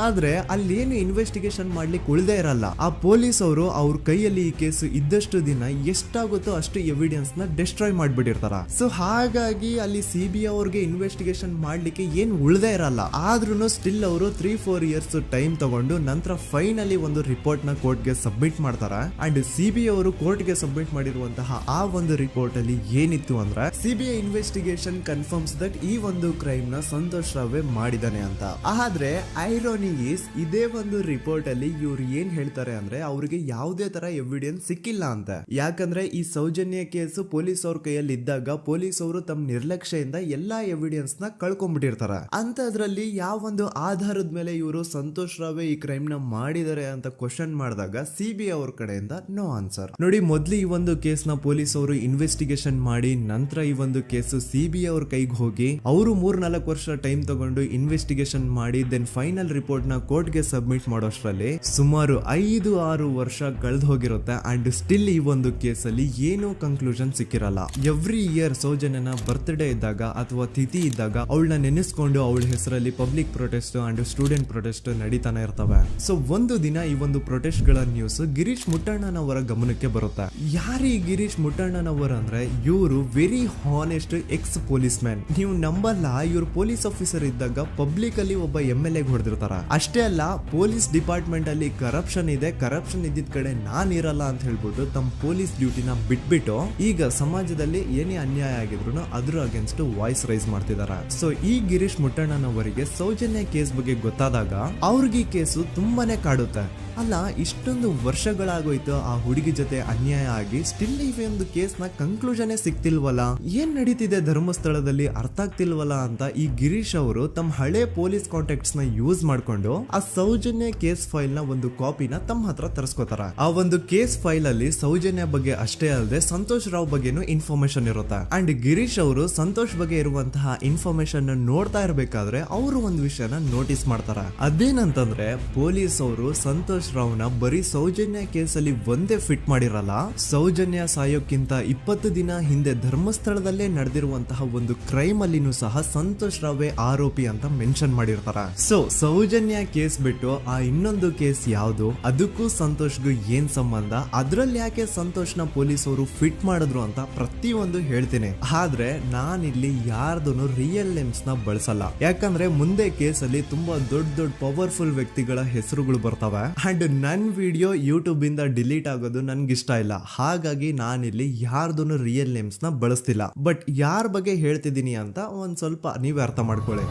S1: ಆದ್ರೆ ಅಲ್ಲೇನು ಇನ್ವೆಸ್ಟಿಗೇಷನ್ ಮಾಡ್ಲಿಕ್ಕೆ ಉಳ್ದೇ ಇರಲ್ಲ. ಆ ಪೊಲೀಸ್ ಅವರು ಅವ್ರ ಕೈಯಲ್ಲಿ ಈ ಕೇಸು ಇದ್ದಷ್ಟು ದಿನ ಎಷ್ಟಾಗುತ್ತೋ ಅಷ್ಟು ಎವಿಡೆನ್ಸ್ ನ ಡಿಸ್ಟ್ರಾಯ್ ಮಾಡ್ಬಿಟ್ಟಿರ್ತಾರ. ಸೊ ಹಾಗಾಗಿ ಅಲ್ಲಿ ಸಿಬಿಐ ಅವ್ರಿಗೆ ಇನ್ವೆಸ್ಟಿಗೇಷನ್ ಮಾಡ್ಲಿಕ್ಕೆ ಏನ್ ಉಳ್ದೇ ಇರಲ್ಲ. ಆದ್ರೂ ಸ್ಟಿಲ್ ಅವರು 3-4 ಇಯರ್ಸ್ ಟೈಮ್ ತಗೊಂಡು ನಂತರ ಫೈನಲಿ ಒಂದು ರಿಪೋರ್ಟ್ ನ ಕೋರ್ಟ್ ಗೆ ಸಬ್ಮಿಟ್ ಮಾಡ್ತಾರ. ಅಂಡ್ ಸಿಬಿಐ ಅವರು ಕೋರ್ಟ್ ಗೆ ಸಬ್ಮಿಟ್ ಮಾಡಿರುವಂತಹ ಆ ಒಂದು ರಿಪೋರ್ಟ್ ಅಲ್ಲಿ ಏನಿತ್ತು ಅಂದ್ರೆ ಸಿಬಿಐ ಇನ್ವೆಸ್ಟಿಗೇಷನ್ ಕನ್ಫರ್ಮ್ಸ್ ದಟ್ ಈ ಒಂದು ಕ್ರೈಮ್ ನ ಸಂತೋಷ್ ರಾವ್ ಮಾಡಿದಾನೆ ಅಂತ. ಆದ್ರೆ ಐರಾನಿ ಈಸ್ ಇದೇ ಒಂದು ರಿಪೋರ್ಟ್ ಅಲ್ಲಿ ಇವ್ರು ಏನ್ ಹೇಳ್ತಾರೆ ಅಂದ್ರೆ ಅವ್ರಿಗೆ ಯಾವುದೇ ತರ ಎವಿಡೆನ್ಸ್ ಸಿಕ್ಕಿಲ್ಲ ಅಂತ. ಯಾಕಂದ್ರೆ ಈ ಸೌಜನ್ಯ ಕೇಸ್ ಪೊಲೀಸ್ ಅವ್ರ ಕೈಯಲ್ಲಿ ಇದ್ದಾಗ ಪೊಲೀಸ್ ಅವರು ತಮ್ಮ ನಿರ್ಲಕ್ಷ್ಯದಿಂದ ಎಲ್ಲಾ ಎವಿಡೆನ್ಸ್ ನ ಕಳ್ಕೊಂಡ್ಬಿಟ್ಟಿರ್ತಾರ. ಅಂತದ್ರಲ್ಲಿ ಯಾವ ಒಂದು ಆಧಾರದ ಮೇಲೆ ಇವರು ಸಂತೋಷ್ ರಾವ್ ಈ ಕ್ರೈಮ್ ನ ಮಾಡಿದ್ದಾರೆ ಅಂತ ಕ್ವಶನ್ ಮಾಡಿದಾಗ ಸಿಬಿಐ ಅವ್ರ ಕಡೆಯಿಂದ ನೋ ಆನ್ಸರ್. ನೋಡಿ, ಮೊದ್ಲು ಈ ಒಂದು ಕೇಸ್ ನ ಪೊಲೀಸ್ ಅವರು ಇನ್ವೆಸ್ಟಿಗೇಷನ್ ಮಾಡಿ ನಂತರ ಈ ಒಂದು ಕೇಸು ಸಿಬಿಐ ಅವ್ರ ಕೈಗೆ ಹೋಗಿ ಅವರು 3-4 ವರ್ಷ ಟೈಮ್ ತಗೊಂಡು ಇನ್ವೆಸ್ಟಿಗೇಷನ್ ಮಾಡಿ ದೆನ್ ಫೈನಲ್ ರಿಪೋರ್ಟ್ ನ ಕೋರ್ಟ್ ಗೆ ಸಬ್ಮಿಟ್ ಮಾಡೋಷ್ಟ್ರಲ್ಲಿ ಸುಮಾರು 5-6 ವರ್ಷ ಕಳೆದು ಹೋಗಿರುತ್ತೆ. ಅಂಡ್ ಸ್ಟಿಲ್ ಈ ಒಂದು ಕೇಸ್ ಅಲ್ಲಿ ಏನೂ ಕನ್ಕ್ಲೂಷನ್ ಸಿಕ್ಕಿರಲ್ಲ. ಎವ್ರಿ ಇಯರ್ ಸೌಜನ್ಯನ ಬರ್ತ್ಡೇ ಇದ್ದಾಗ ಅಥವಾ ತಿಥಿ ಇದ್ದಾಗ ಅವಳನ್ನ ನೆನೆಸ್ಕೊಂಡು ಅವಳ ಹೆಸರಲ್ಲಿ public protest and student protest ನಡೀತಾನೆ ಇರ್ತವೆ. ಸೊ ಒಂದು ದಿನ ಈ ಒಂದು ಪ್ರೊಟೆಸ್ಟ್ ಗಳ ನ್ಯೂಸ್ ಗಿರೀಶ್ ಮುಟ್ಟಣ್ಣನವರ ಗಮನಕ್ಕೆ ಬರುತ್ತೆ. ಯಾರೀ ಗಿರೀಶ್ ಮುಟ್ಟಣ್ಣನವರ ಅಂದ್ರೆ ಇವರು very honest X police man. ನೀವು ನಂಬಲ್ಲ, ಇವ್ರು ಪೊಲೀಸ್ ಆಫೀಸರ್ ಇದ್ದಾಗ ಪಬ್ಲಿಕ್ ಅಲ್ಲಿ ಒಬ್ಬ MLA ಹೊಡೆದಿರ್ತಾರ. ಅಷ್ಟೇ ಅಲ್ಲ, ಪೊಲೀಸ್ ಡಿಪಾರ್ಟ್ಮೆಂಟ್ ಅಲ್ಲಿ ಕರಪ್ಷನ್ ಇದೆ, ಕರಪ್ಷನ್ ಇದ್ದಿದ್ ಕಡೆ ನಾನ್ ಇರಲ್ಲ ಅಂತ ಹೇಳ್ಬಿಟ್ಟು ತಮ್ಮ ಪೊಲೀಸ್ ಡ್ಯೂಟಿನ ಬಿಟ್ಬಿಟ್ಟು ಈಗ ಸಮಾಜದಲ್ಲಿ ಏನೇ ಅನ್ಯಾಯ ಆಗಿದ್ರು ಅದ್ರ ಅಗೇನ್ಸ್ಟ್ ವಾಯ್ಸ್ ರೈಸ್ ಮಾಡ್ತಿದಾರ. ಸೊ ಈ ಗಿರೀಶ್ ಮುಟ್ಟಣ್ಣನವರಿಗೆ ಸೌಜನ್ಯ ಕೇಸ್ ಬಗ್ಗೆ ಗೊತ್ತಾದಾಗ ಅವ್ರಿಗೆ ಈ ಕೇಸು ತುಂಬಾನೇ ಕಾಡುತ್ತೆ. ಅಲ್ಲ, ಇಷ್ಟೊಂದು ವರ್ಷಗಳಾಗೋಯ್ತು ಆ ಹುಡುಗಿ ಜೊತೆ ಅನ್ಯಾಯ ಆಗಿ, ಸ್ಟಿಲ್ ಈ ಒಂದು ಕೇಸ್ ನ ಕನ್ಕ್ಲೂಷನ್ ಸಿಕ್ತಿಲ್ವಲ್ಲ, ಏನ್ ನಡೀತಿದೆ ಧರ್ಮಸ್ಥಳದಲ್ಲಿ ಅರ್ಥ ಆಗ್ತಿಲ್ವಲ್ಲ ಅಂತ ಈ ಗಿರೀಶ್ ಅವರು ತಮ್ಮ ಹಳೆ ಪೊಲೀಸ್ ಕಾಂಟ್ಯಾಕ್ಟ್ಸ್ ನ ಯೂಸ್ ಮಾಡ್ಕೊಂಡು ಆ ಸೌಜನ್ಯ ಕೇಸ್ ಫೈಲ್ ನ ಒಂದು ಕಾಪಿನ ತಮ್ಮ ಹತ್ರ ತರಿಸ್ಕೋತಾರ. ಆ ಒಂದು ಕೇಸ್ ಫೈಲ್ ಅಲ್ಲಿ ಸೌಜನ್ಯ ಬಗ್ಗೆ ಅಷ್ಟೇ ಅಲ್ಲದೆ ಸಂತೋಷ್ ರಾವ್ ಬಗ್ಗೆನೂ ಇನ್ಫಾರ್ಮೇಶನ್ ಇರುತ್ತೆ. ಅಂಡ್ ಗಿರೀಶ್ ಅವರು ಸಂತೋಷ್ ಬಗ್ಗೆ ಇರುವಂತಹ ಇನ್ಫಾರ್ಮೇಶನ್ ನೋಡ್ತಾ ಇರ್ಬೇಕಾದ್ರೆ ಅವರು ಒಂದು ವಿಷಯನ ನೋಟಿಸ್ ಮಾಡ್ತಾರ. ಅದೇನಂತಂದ್ರೆ ಪೊಲೀಸ್ ಅವರು ಸಂತೋಷ್ ರಾವ್ನ ಬರೀ ಸೌಜನ್ಯ ಕೇಸಲ್ಲಿ ಒಂದೇ ಫಿಟ್ ಮಾಡಿರಲ್ಲ, ಸೌಜನ್ಯ ಸಾಯೋಕ್ಕಿಂತ 20 ದಿನ ಹಿಂದೆ ಧರ್ಮಸ್ಥಳದಲ್ಲೇ ನಡೆದಿರುವಂತಹ ಒಂದು ಕ್ರೈಮ್ ಅಲ್ಲಿನೂ ಸಹ ಸಂತೋಷ್ ರಾವ್ ಆರೋಪಿ ಅಂತ ಮೆನ್ಷನ್ ಮಾಡಿರ್ತಾರ. ಸೊ ಸೌಜನ್ಯ ಕೇಸ್ ಬಿಟ್ಟು ಆ ಇನ್ನೊಂದು ಕೇಸ್ ಯಾವುದು, ಅದಕ್ಕೂ ಸಂತೋಷ್ಗೂ ಏನ್ ಸಂಬಂಧ, ಅದ್ರಲ್ಲಿ ಯಾಕೆ ಸಂತೋಷ್ನ ಪೊಲೀಸ್ ಅವರು ಫಿಟ್ ಮಾಡಿದ್ರು ಅಂತ ಪ್ರತಿಯೊಂದು ಹೇಳ್ತೀನಿ. ಆದ್ರೆ ನಾನಿಲ್ಲಿ ಯಾರ್ದು ರಿಯಲ್ ನೇಮ್ಸ್ ನ ಬಳಸಲ್ಲ. ಯಾಕಂದ್ರೆ ಮುಂದೆ ಕೇಸಲ್ಲಿ ತುಂಬಾ ದೊಡ್ಡ ಪವರ್ಫುಲ್ ವ್ಯಕ್ತಿಗಳ ಹೆಸರುಗಳು ಬರ್ತವೆ. ಅಂಡ್ ನನ್ ವಿಡಿಯೋ ಯೂಟ್ಯೂಬ್ ಇಂದ ಡಿಲೀಟ್ ಆಗೋದು ನನ್ಗೆ ಇಷ್ಟ ಇಲ್ಲ. ಹಾಗಾಗಿ ನಾನಿಲ್ಲಿ ಯಾರ್ದು ರಿಯಲ್ ನೇಮ್ಸ್ ನ ಬಳಸ್ತಿಲ್ಲ. ಬಟ್ ಯಾರ ಬಗ್ಗೆ ಹೇಳ್ತಿದ್ದೀನಿ ಅಂತ ಒಂದ್ ಸ್ವಲ್ಪ ನೀವೇ ಅರ್ಥ ಮಾಡ್ಕೊಳ್ಳಿ.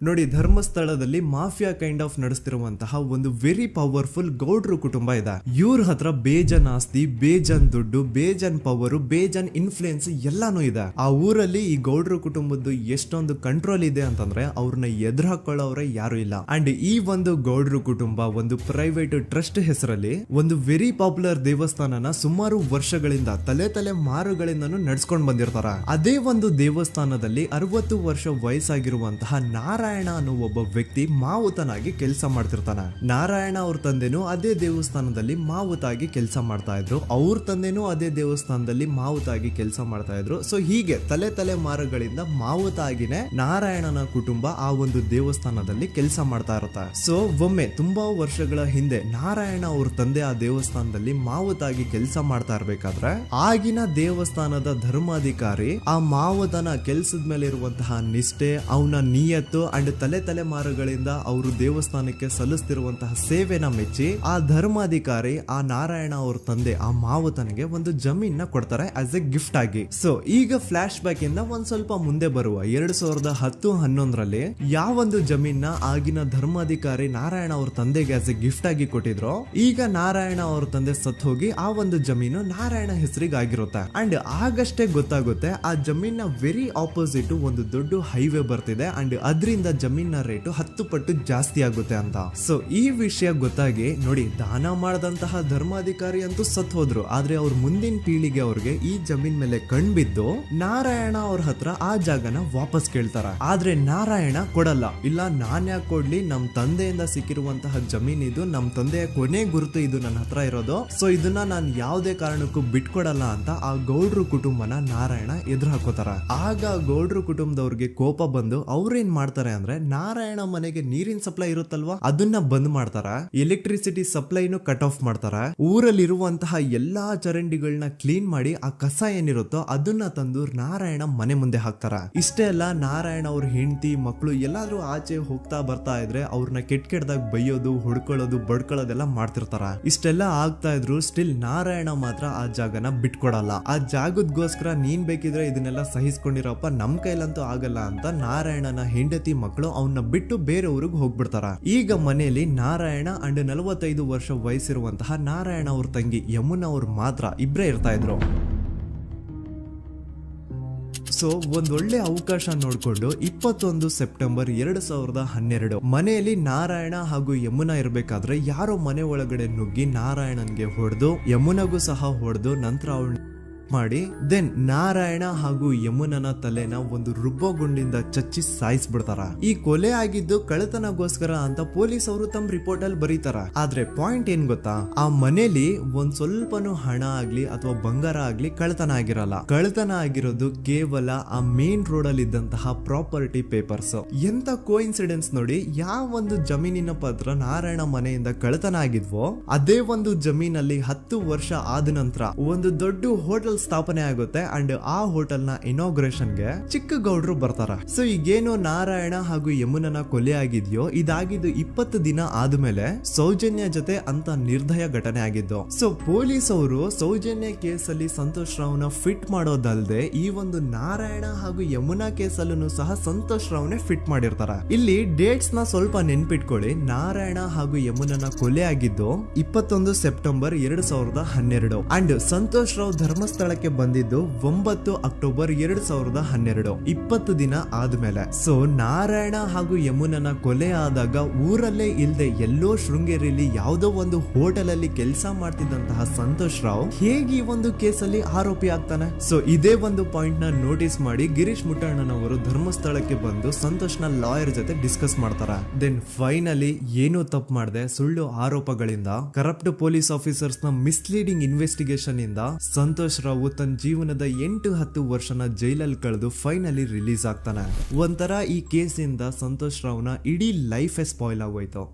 S1: ನೋಡಿ, ಧರ್ಮಸ್ಥಳದಲ್ಲಿ ಮಾಫಿಯಾ ಕೈಂಡ್ ಆಫ್ ನಡೆಸ್ತಿರುವಂತಹ ಒಂದು ವೆರಿ ಪವರ್ಫುಲ್ ಗೌಡ್ರು ಕುಟುಂಬ ಇದೆ. ಇವ್ರ ಹತ್ರ ಬೇಜನ್ ಆಸ್ತಿ, ಬೇಜನ್ ದುಡ್ಡು, ಬೇಜನ್ ಪವರ್, ಬೇಜನ್ ಇನ್ಫ್ಲೂಯೆನ್ಸ್ ಎಲ್ಲಾನು ಇದೆ. ಆ ಊರಲ್ಲಿ ಈ ಗೌಡ್ರು ಕುಟುಂಬದ್ದು ಎಷ್ಟೊಂದು ಕಂಟ್ರೋಲ್ ಇದೆ ಅಂತಂದ್ರೆ ಅವ್ರನ್ನ ಎದುರು ಹಾಕೊಳ್ಳೋರೆ ಯಾರು ಇಲ್ಲ. ಅಂಡ್ ಈ ಒಂದು ಗೌಡ್ರು ಕುಟುಂಬ ಒಂದು ಪ್ರೈವೇಟ್ ಟ್ರಸ್ಟ್ ಹೆಸರಲ್ಲಿ ಒಂದು ವೆರಿ ಪಾಪ್ಯುಲರ್ ದೇವಸ್ಥಾನನ ಸುಮಾರು ವರ್ಷಗಳಿಂದ ತಲೆ ಮಾರುಗಳಿಂದನೂ ನಡ್ಸ್ಕೊಂಡ್ ಬಂದಿರ್ತಾರ. ಅದೇ ಒಂದು ದೇವಸ್ಥಾನದಲ್ಲಿ 60 ವರ್ಷ ವಯಸ್ಸಾಗಿರುವಂತಹ ನಾರಾಯಣ ಅನ್ನೋ ಒಬ್ಬ ವ್ಯಕ್ತಿ ಮಾವುತನಾಗಿ ಕೆಲಸ ಮಾಡ್ತಿರ್ತಾನೆ. ನಾರಾಯಣ ಅವ್ರ ತಂದೆನೂ ಅದೇ ದೇವಸ್ಥಾನದಲ್ಲಿ ಮಾವುತಾಗಿ ಕೆಲಸ ಮಾಡ್ತಾ ಇದ್ರು, ಅವ್ರ ತಂದೆನೂ ಅದೇ ದೇವಸ್ಥಾನದಲ್ಲಿ ಮಾವುತಾಗಿ ಕೆಲಸ ಮಾಡ್ತಾ ಇದ್ರು. ಸೊ ಹೀಗೆ ತಲೆ ಮಾರುಗಳಿಂದ ಮಾವುತಾಗಿನೇ ನಾರಾಯಣನ ಕುಟುಂಬ ಆ ಒಂದು ದೇವಸ್ಥಾನದಲ್ಲಿ ಕೆಲಸ ಮಾಡ್ತಾ ಇರುತ್ತೆ. ಸೊ ಒಮ್ಮೆ ತುಂಬಾ ವರ್ಷಗಳ ಹಿಂದೆ ನಾರಾಯಣ ಅವ್ರ ತಂದೆ ಆ ದೇವಸ್ಥಾನದಲ್ಲಿ ಮಾವುತಾಗಿ ಕೆಲಸ ಮಾಡ್ತಾ ಇರ್ಬೇಕಾದ್ರೆ ಆಗಿನ ದೇವಸ್ಥಾನದ ಧರ್ಮಾಧಿಕಾರಿ ಆ ಮಾವುತನ ಕೆಲ್ಸದ ಮೇಲೆ ಇರುವಂತಹ ನಿಷ್ಠೆ, ಅವನ ನಿಯತ್ತು ಅಂಡ್ ತಲೆಮಾರುಗಳಿಂದ ಅವರು ದೇವಸ್ಥಾನಕ್ಕೆ ಸಲ್ಲಿಸ್ತಿರುವಂತಹ ಸೇವೆನ ಮೆಚ್ಚಿ ಆ ಧರ್ಮಾಧಿಕಾರಿ ಆ ನಾರಾಯಣ ಅವ್ರ ತಂದೆ ಆ ಮಾವುತನಿಗೆ ಒಂದು ಜಮೀನ್ ಕೊಡ್ತಾರೆ ಆಸ್ ಎ ಗಿಫ್ಟ್ ಆಗಿ. ಸೊ ಈಗ ಫ್ಲಾಶ್ ಬ್ಯಾಕ್ ಇಂದ ಒಂದ್ ಸ್ವಲ್ಪ ಮುಂದೆ ಬರುವ 2010-11ರಲ್ಲಿ ಯಾವೊಂದು ಜಮೀನ ಆಗಿನ ಧರ್ಮಾಧಿಕಾರಿ ನಾರಾಯಣ ಅವ್ರ ತಂದೆಗೆ ಆಸ್ ಎ ಗಿಫ್ಟ್ ಆಗಿ ಕೊಟ್ಟಿದ್ರು, ಈಗ ನಾರಾಯಣ ಅವ್ರ ತಂದೆ ಸತ್ ಹೋಗಿ ಆ ಒಂದು ಜಮೀನು ನಾರಾಯಣ ಹೆಸರಿಗೆ ಆಗಿರುತ್ತೆ. ಅಂಡ್ ಆಗಷ್ಟೇ ಗೊತ್ತಾಗುತ್ತೆ ಆ ಜಮೀನ ವೆರಿ ಆಪೋಸಿಟ್ ಒಂದು ದೊಡ್ಡ ಹೈವೇ ಬರ್ತಿದೆ ಅಂಡ್ ಅದರಿಂದ ಜಮೀನ ರೇಟು 10 ಪಟ್ಟು ಜಾಸ್ತಿ ಆಗುತ್ತೆ ಅಂತ. ಸೊ ಈ ವಿಷಯ ಗೊತ್ತಾಗಿ ನೋಡಿ ದಾನ ಮಾಡದಂತಹ ಧರ್ಮಾಧಿಕಾರಿ ಅಂತೂ ಸತ್ ಹೋದ್ರು, ಆದ್ರೆ ಅವ್ರ ಮುಂದಿನ ಪೀಳಿಗೆ ಅವ್ರಿಗೆ ಈ ಜಮೀನ್ ಮೇಲೆ ಕಣ್ಬಿದ್ದು ನಾರಾಯಣ ಅವ್ರ ಹತ್ರ ಆ ಜಾಗನ ವಾಪಸ್ ಕೇಳ್ತಾರ. ಆದ್ರೆ ನಾರಾಯಣ ಕೊಡಲ್ಲ. ಇಲ್ಲ ನಾನ್ ಯಾಕೆ ಕೊಡ್ಲಿ, ನಮ್ ತಂದೆಯಿಂದ ಸಿಕ್ಕಿರುವಂತಹ ಜಮೀನ್ ಇದು, ನಮ್ ತಂದೆಯ ಕೊನೆ ಗುರುತು ಇದು ನನ್ನ ಹತ್ರ ಇರೋದು, ಸೊ ಇದನ್ನ ನಾನ್ ಯಾವುದೇ ಕಾರಣಕ್ಕೂ ಬಿಟ್ಕೊಡಲ್ಲ ಅಂತ ಆ ಗೌಡ್ರು ಕುಟುಂಬನ ನಾರಾಯಣ ಎದುರು ಹಾಕೋತಾರ. ಆಗ ಗೌಡ್ರು ಕುಟುಂಬದವ್ರಿಗೆ ಕೋಪ ಬಂದು ಅವ್ರೇನ್ ಮಾಡ್ತಾರೆ ಅಂದ್ರೆ ನಾರಾಯಣ ಮನೆಗೆ ನೀರಿನ ಸಪ್ಲೈ ಇರುತ್ತಲ್ವಾ ಅದನ್ನ ಬಂದ್ ಮಾಡ್ತಾರ, ಎಲೆಕ್ಟ್ರಿಸಿಟಿ ಸಪ್ಲೈನು ಕಟ್ ಆಫ್ ಮಾಡ್ತಾರ, ಊರಲ್ಲಿರುವಂತಹ ಎಲ್ಲಾ ಚರಂಡಿಗಳನ್ನ ಕ್ಲೀನ್ ಮಾಡಿ ಆ ಕಸ ಏನಿರುತ್ತೋ ಅದನ್ನ ತಂದು ನಾರಾಯಣ ಮನೆ ಮುಂದೆ ಹಾಕ್ತಾರ. ಇಷ್ಟೇ ಅಲ್ಲ, ನಾರಾಯಣ ಅವ್ರ ಹೆಂಡತಿ ಮಕ್ಕಳು ಎಲ್ಲಾದ್ರೂ ಆಚೆ ಹೋಗ್ತಾ ಬರ್ತಾ ಇದ್ರೆ ಅವ್ರನ್ನ ಕೆಟ್ಟದಾಗ ಬೈಯೋದು, ಹೊಡ್ಕೊಳ್ಳೋದು, ಬಡ್ಕೊಳ್ಳೋದೆಲ್ಲ ಮಾಡ್ತಿರ್ತಾರ. ಇಷ್ಟೆಲ್ಲ ಆಗ್ತಾ ಇದ್ರು ಸ್ಟಿಲ್ ನಾರಾಯಣ ಮಾತ್ರ ಆ ಜಾಗನ ಬಿಟ್ಕೊಡಲ್ಲ. ಆ ಜಾಗದ್ಗೋಸ್ಕರ ನೀನ್ ಬೇಕಿದ್ರೆ ಇದನ್ನೆಲ್ಲ ಸಹಿಸ್ಕೊಂಡಿರಪ್ಪ, ನಮ್ ಕೈಲಂತೂ ಆಗಲ್ಲ ಅಂತ ನಾರಾಯಣನ ಹೆಂಡತಿ ಮಕ್ಕಳು ಅವನ್ನ ಬಿಟ್ಟು ಬೇರೆ ಊರಿಗೆ ಹೋಗ್ಬಿಡ್ತಾರ. ಈಗ ಮನೆಯಲ್ಲಿ ನಾರಾಯಣ ಅಂಡ್ 45 ವರ್ಷ ವಯಸ್ಸಿರುವಂತಹ ನಾರಾಯಣ ಅವ್ರ ತಂಗಿ ಯಮುನಾ ಅವ್ರು ಮಾತ್ರ ಇಬ್ರೇ ಇರ್ತಾ ಇದ್ರು. ಸೊ ಒಂದೊಳ್ಳೆ ಅವಕಾಶ ನೋಡ್ಕೊಂಡು 21 ಸೆಪ್ಟೆಂಬರ್ 2012 ಮನೆಯಲ್ಲಿ ನಾರಾಯಣ ಹಾಗೂ ಯಮುನಾ ಇರ್ಬೇಕಾದ್ರೆ ಯಾರೋ ಮನೆ ಒಳಗಡೆ ನುಗ್ಗಿ ನಾರಾಯಣನ್ಗೆ ಹೊಡೆದು ಯಮುನಾಗೂ ಸಹ ಹೊಡೆದು ನಂತರ ಅವಳು ಮಾಡಿ ದೆನ್ ನಾರಾಯಣ ಹಾಗೂ ಯಮುನನ ತಲೆನ ಒಂದು ರುಬ್ಬೋ ಗುಂಡಿಂದ ಚಚ್ಚಿ ಸಾಯಿಸ್ಬಿಡ್ತಾರ. ಈ ಕೊಲೆ ಆಗಿದ್ದು ಕಳ್ಳತನಗೋಸ್ಕರ ಅಂತ ಪೊಲೀಸ್ ಅವರು ತಮ್ಮ ರಿಪೋರ್ಟ್ ಅಲ್ಲಿ ಬರೀತಾರ. ಆದ್ರೆ ಪಾಯಿಂಟ್ ಏನ್ ಗೊತ್ತಾ, ಆ ಮನೇಲಿ ಒಂದ್ ಸ್ವಲ್ಪನೂ ಹಣ ಆಗ್ಲಿ ಅಥವಾ ಬಂಗಾರ ಆಗ್ಲಿ ಕಳ್ಳತನ ಆಗಿರಲ್ಲ. ಕಳ್ಳತನ ಆಗಿರೋದು ಕೇವಲ ಆ ಮೇನ್ ರೋಡ್ ಅಲ್ಲಿ ಇದ್ದಂತಹ ಪ್ರಾಪರ್ಟಿ ಪೇಪರ್ಸ್. ಎಂತ ಕೋಇನ್ಸಿಡೆನ್ಸ್ ನೋಡಿ, ಯಾವ ಒಂದು ಜಮೀನಿನ ಪತ್ರ ನಾರಾಯಣ ಮನೆಯಿಂದ ಕಳ್ಳತನ ಆಗಿದ್ವೋ ಅದೇ ಒಂದು ಜಮೀನಲ್ಲಿ 10 ವರ್ಷ ಆದ ನಂತರ ಒಂದು ದೊಡ್ಡ ಹೋಟೆಲ್ ಸ್ಥಾಪನೆ ಆಗುತ್ತೆ ಅಂಡ್ ಆ ಹೋಟೆಲ್ ನ ಇನಾಗ್ರೇಷನ್ ಗೆ ಚಿಕ್ಕ ಗೌಡ್ರು ಬರ್ತಾರ. ಸೊ ಈಗೇನು ನಾರಾಯಣ ಹಾಗೂ ಯಮುನನ ಕೊಲೆ ಆಗಿದ್ಯೋ ಇದಾಗಿದ್ದು 20 ದಿನ ಆದ್ಮೇಲೆ ಸೌಜನ್ಯ ಜೊತೆ ಅಂತ ನಿರ್ದಯ ಘಟನೆ ಆಗಿದ್ದು. ಸೊ ಪೊಲೀಸ್ ಅವರು ಸೌಜನ್ಯ ಕೇಸಲ್ಲಿ ಸಂತೋಷ್ ರಾವ್ನ ಫಿಟ್ ಮಾಡೋದಲ್ದೆ ಈ ಒಂದು ನಾರಾಯಣ ಹಾಗೂ ಯಮುನಾ ಕೇಸಲ್ಲೂ ಸಹ ಸಂತೋಷ್ ರಾವ್ನೆ ಫಿಟ್ ಮಾಡಿರ್ತಾರ. ಇಲ್ಲಿ ಡೇಟ್ಸ್ ನ ಸ್ವಲ್ಪ ನೆನ್ಪಿಟ್ಕೊಳ್ಳಿ. ನಾರಾಯಣ ಹಾಗೂ ಯಮುನನ ಕೊಲೆ ಆಗಿದ್ದು 21 ಸೆಪ್ಟೆಂಬರ್ 2012 ಅಂಡ್ ಸಂತೋಷ್ ರಾವ್ ಧರ್ಮಸ್ಥಳ ಬಂದಿದ್ದು 9 ಅಕ್ಟೋಬರ್ 2012, 20 ದಿನ ಆದ್ಮೇಲೆ. ಸೊ ನಾರಾಯಣ ಹಾಗೂ ಯಮುನನ ಕೊಲೆ ಆದಾಗ ಊರಲ್ಲೇ ಇಲ್ದೆ ಎಲ್ಲೋ ಶೃಂಗೇರಿಯಲ್ಲಿ ಯಾವುದೋ ಒಂದು ಹೋಟೆಲ್ ಅಲ್ಲಿ ಕೆಲಸ ಮಾಡ್ತಿದ್ದಂತಹ ಸಂತೋಷ್ ರಾವ್ ಹೇಗೆ ಈ ಒಂದು ಕೇಸಲ್ಲಿ ಆರೋಪಿ ಆಗ್ತಾನೆ? ಸೊ ಇದೇ ಒಂದು ಪಾಯಿಂಟ್ ನ ನೋಟಿಸ್ ಮಾಡಿ ಗಿರೀಶ್ ಮುಟ್ಟಣ್ಣನವರು ಧರ್ಮಸ್ಥಳಕ್ಕೆ ಬಂದು ಸಂತೋಷ್ ನ ಲಾಯರ್ ಜೊತೆ ಡಿಸ್ಕಸ್ ಮಾಡ್ತಾರ. ದೆನ್ ಫೈನಲಿ ಏನೋ ತಪ್ಪು ಮಾಡದೆ ಸುಳ್ಳು ಆರೋಪಗಳಿಂದ ಕರಪ್ಟ್ ಪೊಲೀಸ್ ಆಫೀಸರ್ಸ್ ನ ಮಿಸ್ಲೀಡಿಂಗ್ ಇನ್ವೆಸ್ಟಿಗೇಷನ್ ಇಂದ ಸಂತೋಷ್ ರಾವ್ ತನ್ನ ಜೀವನದ 8-10 ವರ್ಷನ ಜೈಲಲ್ಲಿ ಕಳೆದು ಫೈನಲಿ ರಿಲೀಸ್ ಆಗ್ತಾನೆ. ಒಂಥರ ಈ ಕೇಸಿಂದ ಸಂತೋಷ್ ರಾವ್ನ ಇಡೀ ಲೈಫ್ ಸ್ಪಾಯ್ಲ್ ಆಗೋಯ್ತು.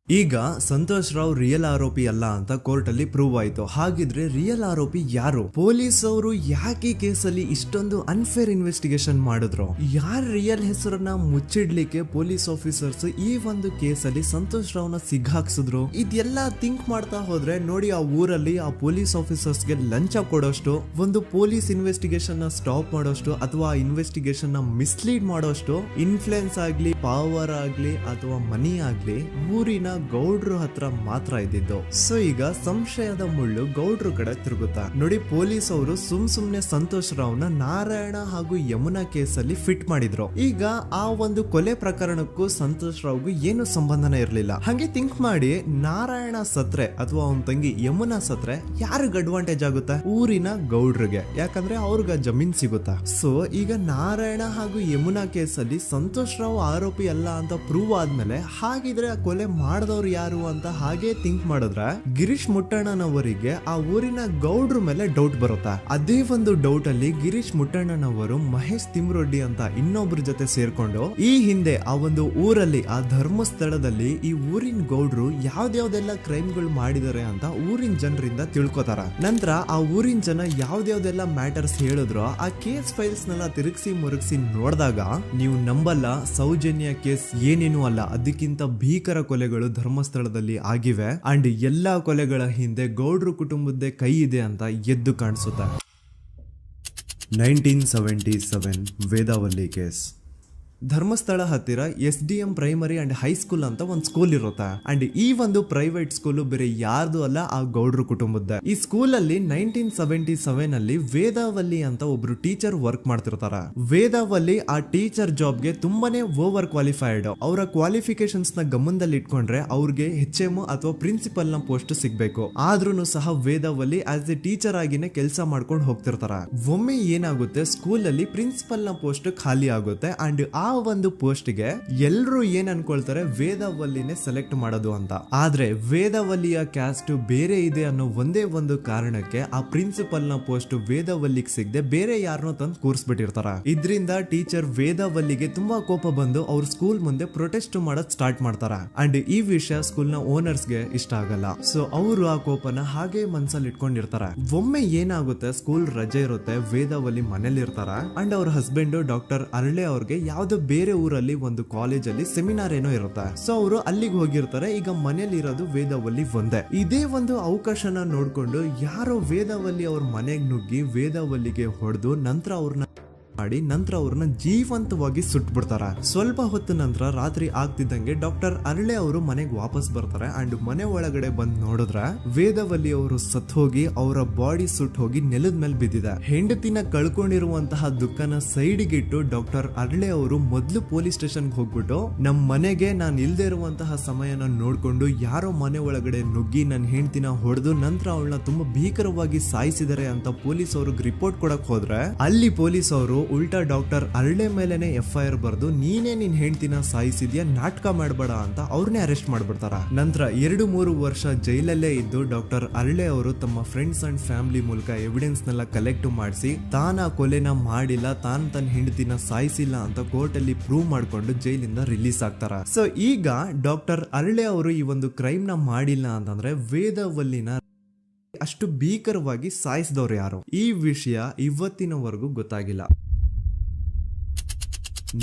S1: ಈಗ ಸಂತೋಷ್ ರಾವ್ ರಿಯಲ್ ಆರೋಪಿ ಅಲ್ಲ ಅಂತ ಕೋರ್ಟ್ ಅಲ್ಲಿ ಪ್ರೂವ್ ಆಯ್ತು. ಹಾಗಿದ್ರೆ ರಿಯಲ್ ಆರೋಪಿ ಯಾರು? ಪೊಲೀಸ್ ಅವರು ಯಾಕೆ ಕೇಸಲ್ಲಿ ಇಷ್ಟೊಂದು ಅನ್ಫೇರ್ ಇನ್ವೆಸ್ಟಿಗೇಷನ್ ಮಾಡಿದ್ರು? ಯಾರ ರಿಯಲ್ ಹೆಸರನ್ನ ಮುಚ್ಚಿಡ್ಲಿಕ್ಕೆ ಪೊಲೀಸ್ ಆಫೀಸರ್ಸ್ ಈ ಒಂದು ಕೇಸಲ್ಲಿ ಸಂತೋಷ್ ರಾವ್ನ ಸಿಗ್ಹಾಕ್ಸಿದ್ರು? ಇದೆಲ್ಲ ಥಿಂಕ್ ಮಾಡ್ತಾ ಹೋದ್ರೆ ನೋಡಿ ಆ ಊರಲ್ಲಿ ಆ ಪೊಲೀಸ್ ಆಫೀಸರ್ಸ್ಗೆ ಲಂಚ ಕೊಡೋಷ್ಟು, ಒಂದು ಪೊಲೀಸ್ ಇನ್ವೆಸ್ಟಿಗೇಷನ್ ನ ಸ್ಟಾಪ್ ಮಾಡೋಷ್ಟು ಅಥವಾ ಆ ಇನ್ವೆಸ್ಟಿಗೇಷನ್ ನ ಮಿಸ್ಲೀಡ್ ಮಾಡೋಷ್ಟು ಇನ್ಫ್ಲುಯೆನ್ಸ್ ಆಗ್ಲಿ, ಪವರ್ ಆಗ್ಲಿ ಅಥವಾ ಮನಿ ಆಗ್ಲಿ ಊರಿನ ಗೌಡ್ರು ಹತ್ರ ಮಾತ್ರ ಇದ್ದಿದ್ದು. ಸೊ ಈಗ ಸಂಶಯದ ಮುಳ್ಳು ಗೌಡ್ರು ಕಡೆ ತಿರುಗುತ್ತಾ ನೋಡಿ. ಪೊಲೀಸ್ ಅವರು ಸುಮ್ನೆ ಸಂತೋಷ್ ರಾವ್ನ ನಾರಾಯಣ ಹಾಗೂ ಯಮುನಾ ಕೇಸಲ್ಲಿ ಫಿಟ್ ಮಾಡಿದ್ರು. ಈಗ ಆ ಒಂದು ಕೊಲೆ ಪ್ರಕರಣಕ್ಕೂ ಸಂತೋಷ್ ರಾವ್ಗೂ ಏನು ಸಂಬಂಧನೇ ಇರ್ಲಿಲ್ಲ. ಹಂಗೆ ಥಿಂಕ್ ಮಾಡಿ ನಾರಾಯಣ ಸತ್ರೆ ಅಥವಾ ಅವನ ತಂಗಿ ಯಮುನಾ ಸತ್ರೆ ಯಾರಿಗ ಅಡ್ವಾಂಟೇಜ್ ಆಗುತ್ತೆ? ಊರಿನ ಗೌಡ್ರಿಗೆ, ಯಾಕಂದ್ರೆ ಅವ್ರಿಗ ಜಮೀನ್ ಸಿಗುತ್ತಾ. ಸೊ ಈಗ ನಾರಾಯಣ ಹಾಗೂ ಯಮುನಾ ಕೇಸಲ್ಲಿ ಸಂತೋಷ್ ರಾವ್ ಆರೋಪಿ ಅಲ್ಲ ಅಂತ ಪ್ರೂವ್ ಆದ್ಮೇಲೆ ಹಾಗಿದ್ರೆ ಆ ಕೊಲೆ ಮಾಡ್ದವ್ರು ಯಾರು ಅಂತ ಹಾಗೆ ಥಿಂಕ್ ಮಾಡಿದ್ರೆ ಗಿರೀಶ್ ಮುಟ್ಟಣ್ಣನವರಿಗೆ ಆ ಊರಿನ ಗೌಡ್ರ ಮೇಲೆ ಡೌಟ್ ಬರುತ್ತೆ. ಅದೇ ಒಂದು ಡೌಟ್ ಅಲ್ಲಿ ಗಿರೀಶ್ ಮುಟ್ಟಣ್ಣನವರು ಮಹೇಶ್ ತಿಮ್ರೊಡ್ಡಿ ಅಂತ ಇನ್ನೊಬ್ರ ಜೊತೆ ಸೇರ್ಕೊಂಡು ಈ ಹಿಂದೆ ಆ ಒಂದು ಊರಲ್ಲಿ ಆ ಧರ್ಮಸ್ಥಳದಲ್ಲಿ ಈ ಊರಿನ ಗೌಡ್ರು ಯಾವ್ದಾವ್ದೆಲ್ಲ ಕ್ರೈಮ್ಗಳು ಮಾಡಿದಾರೆ ಅಂತ ಊರಿನ ಜನರಿಂದ ತಿಳ್ಕೊತಾರ. ನಂತರ ಆ ಊರಿನ ಜನ ಯಾವ್ದಾವ್ದೆಲ್ಲ ಮ್ಯಾಟರ್ಸ್ ಹೇಳಿದ್ರು ಆ ಕೇಸ್ ಫೈಲ್ಸ್ ನೆಲ್ಲ ತಿರುಗಿಸಿ ಮುರುಗಿಸಿ ನೋಡಿದಾಗ ನೀವು ನಂಬಲ್ಲ, ಸೌಜನ್ಯ ಕೇಸ್ ಏನೇನು ಅಲ್ಲ, ಅದಕ್ಕಿಂತ ಭೀಕರ ಕೊಲೆಗಳು ಧರ್ಮಸ್ಥಳದಲ್ಲಿ ಆಗಿವೆ ಅಂಡ್ ಎಲ್ಲಾ ಕೊಲೆಗಳ ಹಿಂದೆ ಗೌಡ್ರು ಕುಟುಂಬದ್ದೇ ಕೈ ಇದೆ ಅಂತ ಎದ್ದು ಕಾಣಿಸುತ್ತೆ. 1977 ವೇದಾವಲ್ಲಿ ಕೇಸ್. ಧರ್ಮಸ್ಥಳ ಹತ್ತಿರ SDM ಪ್ರೈಮರಿ ಅಂಡ್ ಹೈಸ್ಕೂಲ್ ಅಂತ ಒಂದು ಸ್ಕೂಲ್ ಇರುತ್ತೆ. ಅಂಡ್ ಈ ಒಂದು ಪ್ರೈವೇಟ್ ಸ್ಕೂಲ್ ಬೇರೆ ಯಾರ್ದು ಅಲ್ಲ, ಆ ಗೌಡ್ರು ಕುಟುಂಬದ. ಈ ಸ್ಕೂಲ್ ಅಲ್ಲಿ 1977 ಅಲ್ಲಿ ವೇದಾವಲ್ಲಿ ಅಂತ ಒಬ್ರು ಟೀಚರ್ ವರ್ಕ್ ಮಾಡ್ತಿರ್ತಾರ. ವೇದಾವಲ್ಲಿ ಆ ಟೀಚರ್ ಜಾಬ್ಗೆ ತುಂಬಾನೇ ಓವರ್ ಕ್ವಾಲಿಫೈಡ್. ಅವರ ಕ್ವಾಲಿಫಿಕೇಶನ್ಸ್ ನ ಗಮನದಲ್ಲಿ ಇಟ್ಕೊಂಡ್ರೆ ಅವ್ರಿಗೆ HM ಅಥವಾ ಪ್ರಿನ್ಸಿಪಲ್ ನ ಪೋಸ್ಟ್ ಸಿಗ್ಬೇಕು. ಆದ್ರೂ ಸಹ ವೇದಾವಲ್ಲಿ ಆಸ್ ಎ ಟೀಚರ್ ಆಗಿನೇ ಕೆಲಸ ಮಾಡ್ಕೊಂಡು ಹೋಗ್ತಿರ್ತಾರ. ಒಮ್ಮೆ ಏನಾಗುತ್ತೆ, ಸ್ಕೂಲ್ ಅಲ್ಲಿ ಪ್ರಿನ್ಸಿಪಲ್ ನ ಪೋಸ್ಟ್ ಖಾಲಿ ಆಗುತ್ತೆ ಅಂಡ್ ಆ ಒಂದು ಪೋಸ್ಟ್ ಗೆ ಎಲ್ರು ಏನ್ ಅನ್ಕೊಳ್ತಾರೆ, ವೇದಾವಲ್ಲಿನೇ ಸೆಲೆಕ್ಟ್ ಮಾಡೋದು ಅಂತ. ಆದ್ರೆ ವೇದಾವಲ್ಲಿಯ ಕ್ಯಾಸ್ಟ್ ಬೇರೆ ಇದೆ ಅನ್ನೋ ಒಂದೇ ಒಂದು ಕಾರಣಕ್ಕೆ ಆ ಪ್ರಿನ್ಸಿಪಲ್ ನ ಪೋಸ್ಟ್ ವೇದಾವಲ್ಲಿಗೆ ಸಿಗದೆ ಬೇರೆ ಯಾರನ್ನೋ ತಂದು ಕೂರಿಸ್ಬಿಟ್ಟಿರ್ತಾರ. ಇದ್ರಿಂದ ಟೀಚರ್ ವೇದಾವಲ್ಲಿಗೆ ತುಂಬಾ ಕೋಪ ಬಂದು ಅವ್ರ ಸ್ಕೂಲ್ ಮುಂದೆ ಪ್ರೊಟೆಸ್ಟ್ ಮಾಡೋದ್ ಸ್ಟಾರ್ಟ್ ಮಾಡ್ತಾರ. ಅಂಡ್ ಈ ವಿಷಯ ಸ್ಕೂಲ್ ನ ಓನರ್ಸ್ ಗೆ ಇಷ್ಟ ಆಗಲ್ಲ. ಸೊ ಅವರು ಆ ಕೋಪನ ಹಾಗೆ ಮನ್ಸಲ್ಲಿ ಇಟ್ಕೊಂಡಿರ್ತಾರ. ಒಮ್ಮೆ ಏನಾಗುತ್ತೆ, ಸ್ಕೂಲ್ ರಜೆ ಇರುತ್ತೆ, ವೇದಾವಲ್ಲಿ ಮನೇಲಿ ಇರ್ತಾರ ಅಂಡ್ ಅವ್ರ ಹಸ್ಬೆಂಡ್ ಡಾಕ್ಟರ್ ಅರಳೆ ಅವ್ರಿಗೆ ಯಾವ್ದೋ ಬೇರೆ ಊರಲ್ಲಿ ಒಂದು ಕಾಲೇಜ್ ಅಲ್ಲಿ ಸೆಮಿನಾರ್ ಏನೋ ಇರುತ್ತೆ. ಸೊ ಅವರು ಅಲ್ಲಿಗೆ ಹೋಗಿರ್ತಾರೆ. ಈಗ ಮನೇಲಿ ಇರೋದು ವೇದಾವಲ್ಲಿ ಒಂದೇ. ಇದೇ ಒಂದು ಅವಕಾಶನ ನೋಡ್ಕೊಂಡು ಯಾರೋ ವೇದಾವಲ್ಲಿ ಅವ್ರ ಮನೆಗೆ ನುಗ್ಗಿ ವೇದಾವಲ್ಲಿಗೆ ಹೊಡೆದು ನಂತರ ಅವ್ರನ್ನ ಜೀವಂತವಾಗಿ ಸುಟ್ಬಿಡ್ತಾರ. ಸ್ವಲ್ಪ ಹೊತ್ತು ನಂತರ ರಾತ್ರಿ ಆಗ್ತಿದ್ದಂಗೆ ಡಾಕ್ಟರ್ ಅರಳೆ ಅವರು ಮನೆಗೆ ವಾಪಸ್ ಬರ್ತಾರೆ ಅಂಡ್ ಮನೆ ಒಳಗಡೆ ಬಂದ್ ನೋಡಿದ್ರೆ ವೇದಾವಲ್ಲಿ ಅವರು ಸತ್ ಹೋಗಿ ಅವರ ಬಾಡಿ ಸುಟ್ ಹೋಗಿ ನೆಲದ ಮೇಲೆ ಬಿದ್ದಿದೆ. ಹೆಂಡತಿನ ಕಳ್ಕೊಂಡಿರುವಂತಹ ದುಃಖನ ಸೈಡ್ಗೆ ಇಟ್ಟು ಡಾಕ್ಟರ್ ಅರಳೆ ಅವರು ಮೊದ್ಲು ಪೊಲೀಸ್ ಸ್ಟೇಷನ್ ಹೋಗ್ಬಿಟ್ಟು ನಮ್ ಮನೆಗೆ ನಾನು ಇಲ್ದೇ ಇರುವಂತಹ ಸಮಯನ ನೋಡ್ಕೊಂಡು ಯಾರೋ ಮನೆ ಒಳಗಡೆ ನುಗ್ಗಿ ನನ್ನ ಹೆಂಡತಿನ ಹೊಡೆದು ನಂತರ ಅವಳನ್ನ ತುಂಬಾ ಭೀಕರವಾಗಿ ಸಾಯಿಸಿದರೆ ಅಂತ ಪೊಲೀಸ್ ಅವ್ರಿಗೆ ರಿಪೋರ್ಟ್ ಕೊಡಕ್ ಹೋದ್ರೆ ಅಲ್ಲಿ ಪೊಲೀಸ್ ಅವರು ಉಲ್ಟಾ ಡಾಕ್ಟರ್ ಅರಳೆ ಮೇಲೆನೆ FIR ಬರ್ದು ನೀನೇ ನಿನ್ ಹೆಂಡತಿನ ಸಾಯಿಸಿದ್ಯಾ, ನಾಟಕ ಮಾಡಬೇಡ ಅಂತ ಅವ್ರನ್ನೇ ಅರೆಸ್ಟ್ ಮಾಡ್ಬಿಡ್ತಾರ. ನಂತರ 2-3 ವರ್ಷ ಜೈಲಲ್ಲೇ ಇದ್ದು ಡಾಕ್ಟರ್ ಅರಳೆ ಅವರು ತಮ್ಮ ಫ್ರೆಂಡ್ಸ್ ಅಂಡ್ ಫ್ಯಾಮಿಲಿ ಮೂಲಕ ಎವಿಡೆನ್ಸ್ ನೆಲ್ಲ ಕಲೆಕ್ಟ್ ಮಾಡಿಸಿ ತಾನ ಕೊಲೆನ ಮಾಡಿಲ್ಲ, ತನ್ನ ಹೆಂಡತಿನ ಸಾಯಿಸಿಲ್ಲ ಅಂತ ಕೋರ್ಟ್ ಅಲ್ಲಿ ಪ್ರೂವ್ ಮಾಡ್ಕೊಂಡು ಜೈಲಿಂದ ರಿಲೀಸ್ ಆಗ್ತಾರ. ಸೊ ಈಗ ಡಾಕ್ಟರ್ ಅರಳೆ ಅವರು ಈ ಒಂದು ಕ್ರೈಮ್ ನ ಮಾಡಿಲ್ಲ ಅಂತಂದ್ರೆ ವೇದಾವಲ್ಲಿನ ಅಷ್ಟು ಭೀಕರವಾಗಿ ಸಾಯಿಸಿದವ್ರು ಯಾರು, ಈ ವಿಷಯ ಇವತ್ತಿನವರೆಗೂ ಗೊತ್ತಾಗಿಲ್ಲ.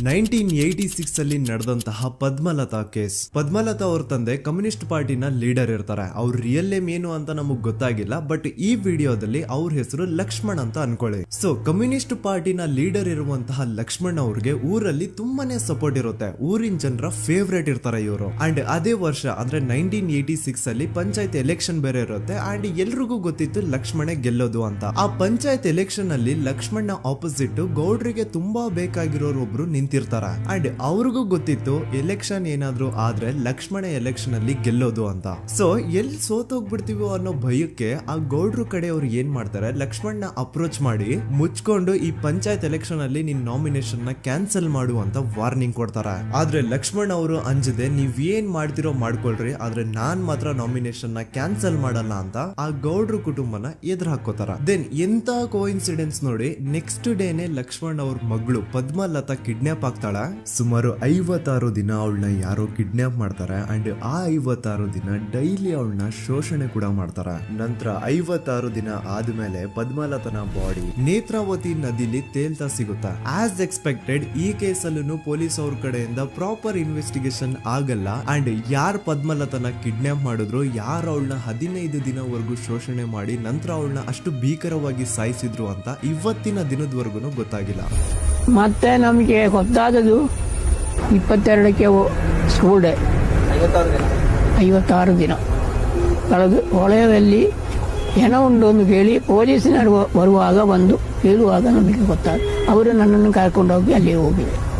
S1: 1986 ಅಲ್ಲಿ ನಡೆದಂತಹ ಪದ್ಮಲತಾ ಕೇಸ್. ಪದ್ಮಲತಾ ಅವ್ರ ತಂದೆ ಕಮ್ಯುನಿಸ್ಟ್ ಪಾರ್ಟಿನ ಲೀಡರ್ ಇರ್ತಾರೆ. ಅವ್ರ ರಿಯಲ್ ನೇಮ್ ಏನು ಅಂತ ನಮಗ್ ಗೊತ್ತಾಗಿಲ್ಲ, ಬಟ್ ಈ ವಿಡಿಯೋದಲ್ಲಿ ಅವ್ರ ಹೆಸರು ಲಕ್ಷ್ಮಣ್ ಅಂತ ಅನ್ಕೊಳ್ಳಿ. ಸೊ ಕಮ್ಯುನಿಸ್ಟ್ ಪಾರ್ಟಿನ ಲೀಡರ್ ಇರುವಂತಹ ಲಕ್ಷ್ಮಣ್ ಅವ್ರಿಗೆ ಊರಲ್ಲಿ ತುಂಬಾನೇ ಸಪೋರ್ಟ್ ಇರುತ್ತೆ. ಊರಿನ ಜನರ ಫೇವ್ರೇಟ್ ಇರ್ತಾರೆ ಇವರು. ಅಂಡ್ ಅದೇ ವರ್ಷ ಅಂದ್ರೆ 1986 ಅಲ್ಲಿ ಪಂಚಾಯತ್ ಎಲೆಕ್ಷನ್ ಬೇರೆ ಇರುತ್ತೆ ಅಂಡ್ ಎಲ್ರಿಗೂ ಗೊತ್ತಿತ್ತು ಲಕ್ಷ್ಮಣೆ ಗೆಲ್ಲೋದು ಅಂತ. ಆ ಪಂಚಾಯತ್ ಎಲೆಕ್ಷನ್ ಅಲ್ಲಿ ಲಕ್ಷ್ಮಣ್ ಆಪೋಸಿಟ್ ಗೌಡ್ರಿಗೆ ತುಂಬಾ ಬೇಕಾಗಿರೋರು ಒಬ್ರು ನಿಂತಿರ್ತಾರ ಅಂಡ್ ಅವ್ರಿಗೂ ಗೊತ್ತಿತ್ತು ಎಲೆಕ್ಷನ್ ಏನಾದ್ರು ಆದ್ರೆ ಲಕ್ಷ್ಮಣ ಎಲೆಕ್ಷನ್ ಅಲ್ಲಿ ಗೆಲ್ಲೋದು ಅಂತ. ಸೊ ಎಲ್ಲಿ ಸೋತೋಗ್ಬಿಡ್ತೀವೋ ಅನ್ನೋ ಭಯಕ್ಕೆ ಆ ಗೌಡ್ರು ಕಡೆ ಅವ್ರು ಏನ್ ಮಾಡ್ತಾರೆ, ಲಕ್ಷ್ಮಣ್ ಅಪ್ರೋಚ್ ಮಾಡಿ ಮುಚ್ಕೊಂಡು ಈ ಪಂಚಾಯತ್ ಎಲೆಕ್ಷನ್ ಅಲ್ಲಿ ನಿನ್ ನಾಮಿನೇಷನ್ ನ ಕ್ಯಾನ್ಸಲ್ ಮಾಡು ಅಂತ ವಾರ್ನಿಂಗ್ ಕೊಡ್ತಾರ. ಆದ್ರೆ ಲಕ್ಷ್ಮಣ್ ಅವರು ಅಂಜದೆ ನೀವ್ ಏನ್ ಮಾಡ್ತಿರೋ ಮಾಡ್ಕೊಳ್ರಿ, ಆದ್ರೆ ನಾನ್ ಮಾತ್ರ ನಾಮಿನೇಷನ್ ನ ಕ್ಯಾನ್ಸಲ್ ಮಾಡಲ್ಲ ಅಂತ ಆ ಗೌಡ್ರು ಕುಟುಂಬನ ಎದುರು ಹಾಕೋತಾರ. ದೆನ್ ಎಂತ ಕೋಇನ್ಸಿಡೆನ್ಸ್ ನೋಡಿ, ನೆಕ್ಸ್ಟ್ ಡೇನೆ ಲಕ್ಷ್ಮಣ್ ಅವ್ರ ಮಗಳು ಪದ್ಮಲತಾ ಕಿಡ್ನಾಪ್ ಆಗ್ತಾಳ. ಸುಮಾರು 56 ದಿನ ಅವಳನ್ನ ಯಾರೋ ಕಿಡ್ನಾಪ್ ಮಾಡ್ತಾರೆ ಅಂಡ್ ಆ 56 ದಿನ ಡೈಲಿ ಅವಳನ್ನ ಶೋಷಣೆ ಕೂಡ ಮಾಡ್ತಾರ. ನಂತರ 56 ದಿನ ಆದ್ಮೇಲೆ ಪದ್ಮಲತನ ಬಾಡಿ ನೇತ್ರಾವತಿ ನದಿಲಿ ತೇಲ್ತಾ ಸಿಗುತ್ತಾ. ಆಸ್ ಎಕ್ಸ್ಪೆಕ್ಟೆಡ್ ಈ ಕೇಸಲ್ಲೂ ಪೊಲೀಸ್ ಅವ್ರ ಕಡೆಯಿಂದ ಪ್ರಾಪರ್ ಇನ್ವೆಸ್ಟಿಗೇಷನ್ ಆಗಲ್ಲ ಅಂಡ್ ಯಾರ್ ಪದ್ಮಲತನ ಕಿಡ್ನಾಪ್ ಮಾಡಿದ್ರು, ಯಾರು ಅವಳನ್ನ 15 ದಿನವರೆಗೂ ಶೋಷಣೆ ಮಾಡಿ ನಂತರ ಅವಳನ್ನ ಅಷ್ಟು ಭೀಕರವಾಗಿ ಸಾಯಿಸಿದ್ರು ಅಂತ ಇವತ್ತಿನ ದಿನದವರೆಗೂ ಗೊತ್ತಾಗಿಲ್ಲ.
S2: ಮತ್ತೆ ನಮಗೆ ಗೊತ್ತಾದದು 22ಕ್ಕೆ ಸ್ಕೂಲ್ ಡೇ 56 ದಿನ ಕಳೆದು ಹೊಳೆಯಲ್ಲಿ ಏನೋ ಉಂಟು ಕೇಳಿ ಪೊಲೀಸಿನವರು ಬರುವಾಗ ಬಂದು ಹೇಳುವಾಗ ನಮಗೆ ಗೊತ್ತಾಗ ಅವರು ನನ್ನನ್ನು ಕರ್ಕೊಂಡೋಗಿ ಅಲ್ಲಿ ಹೋಗಿದೆ.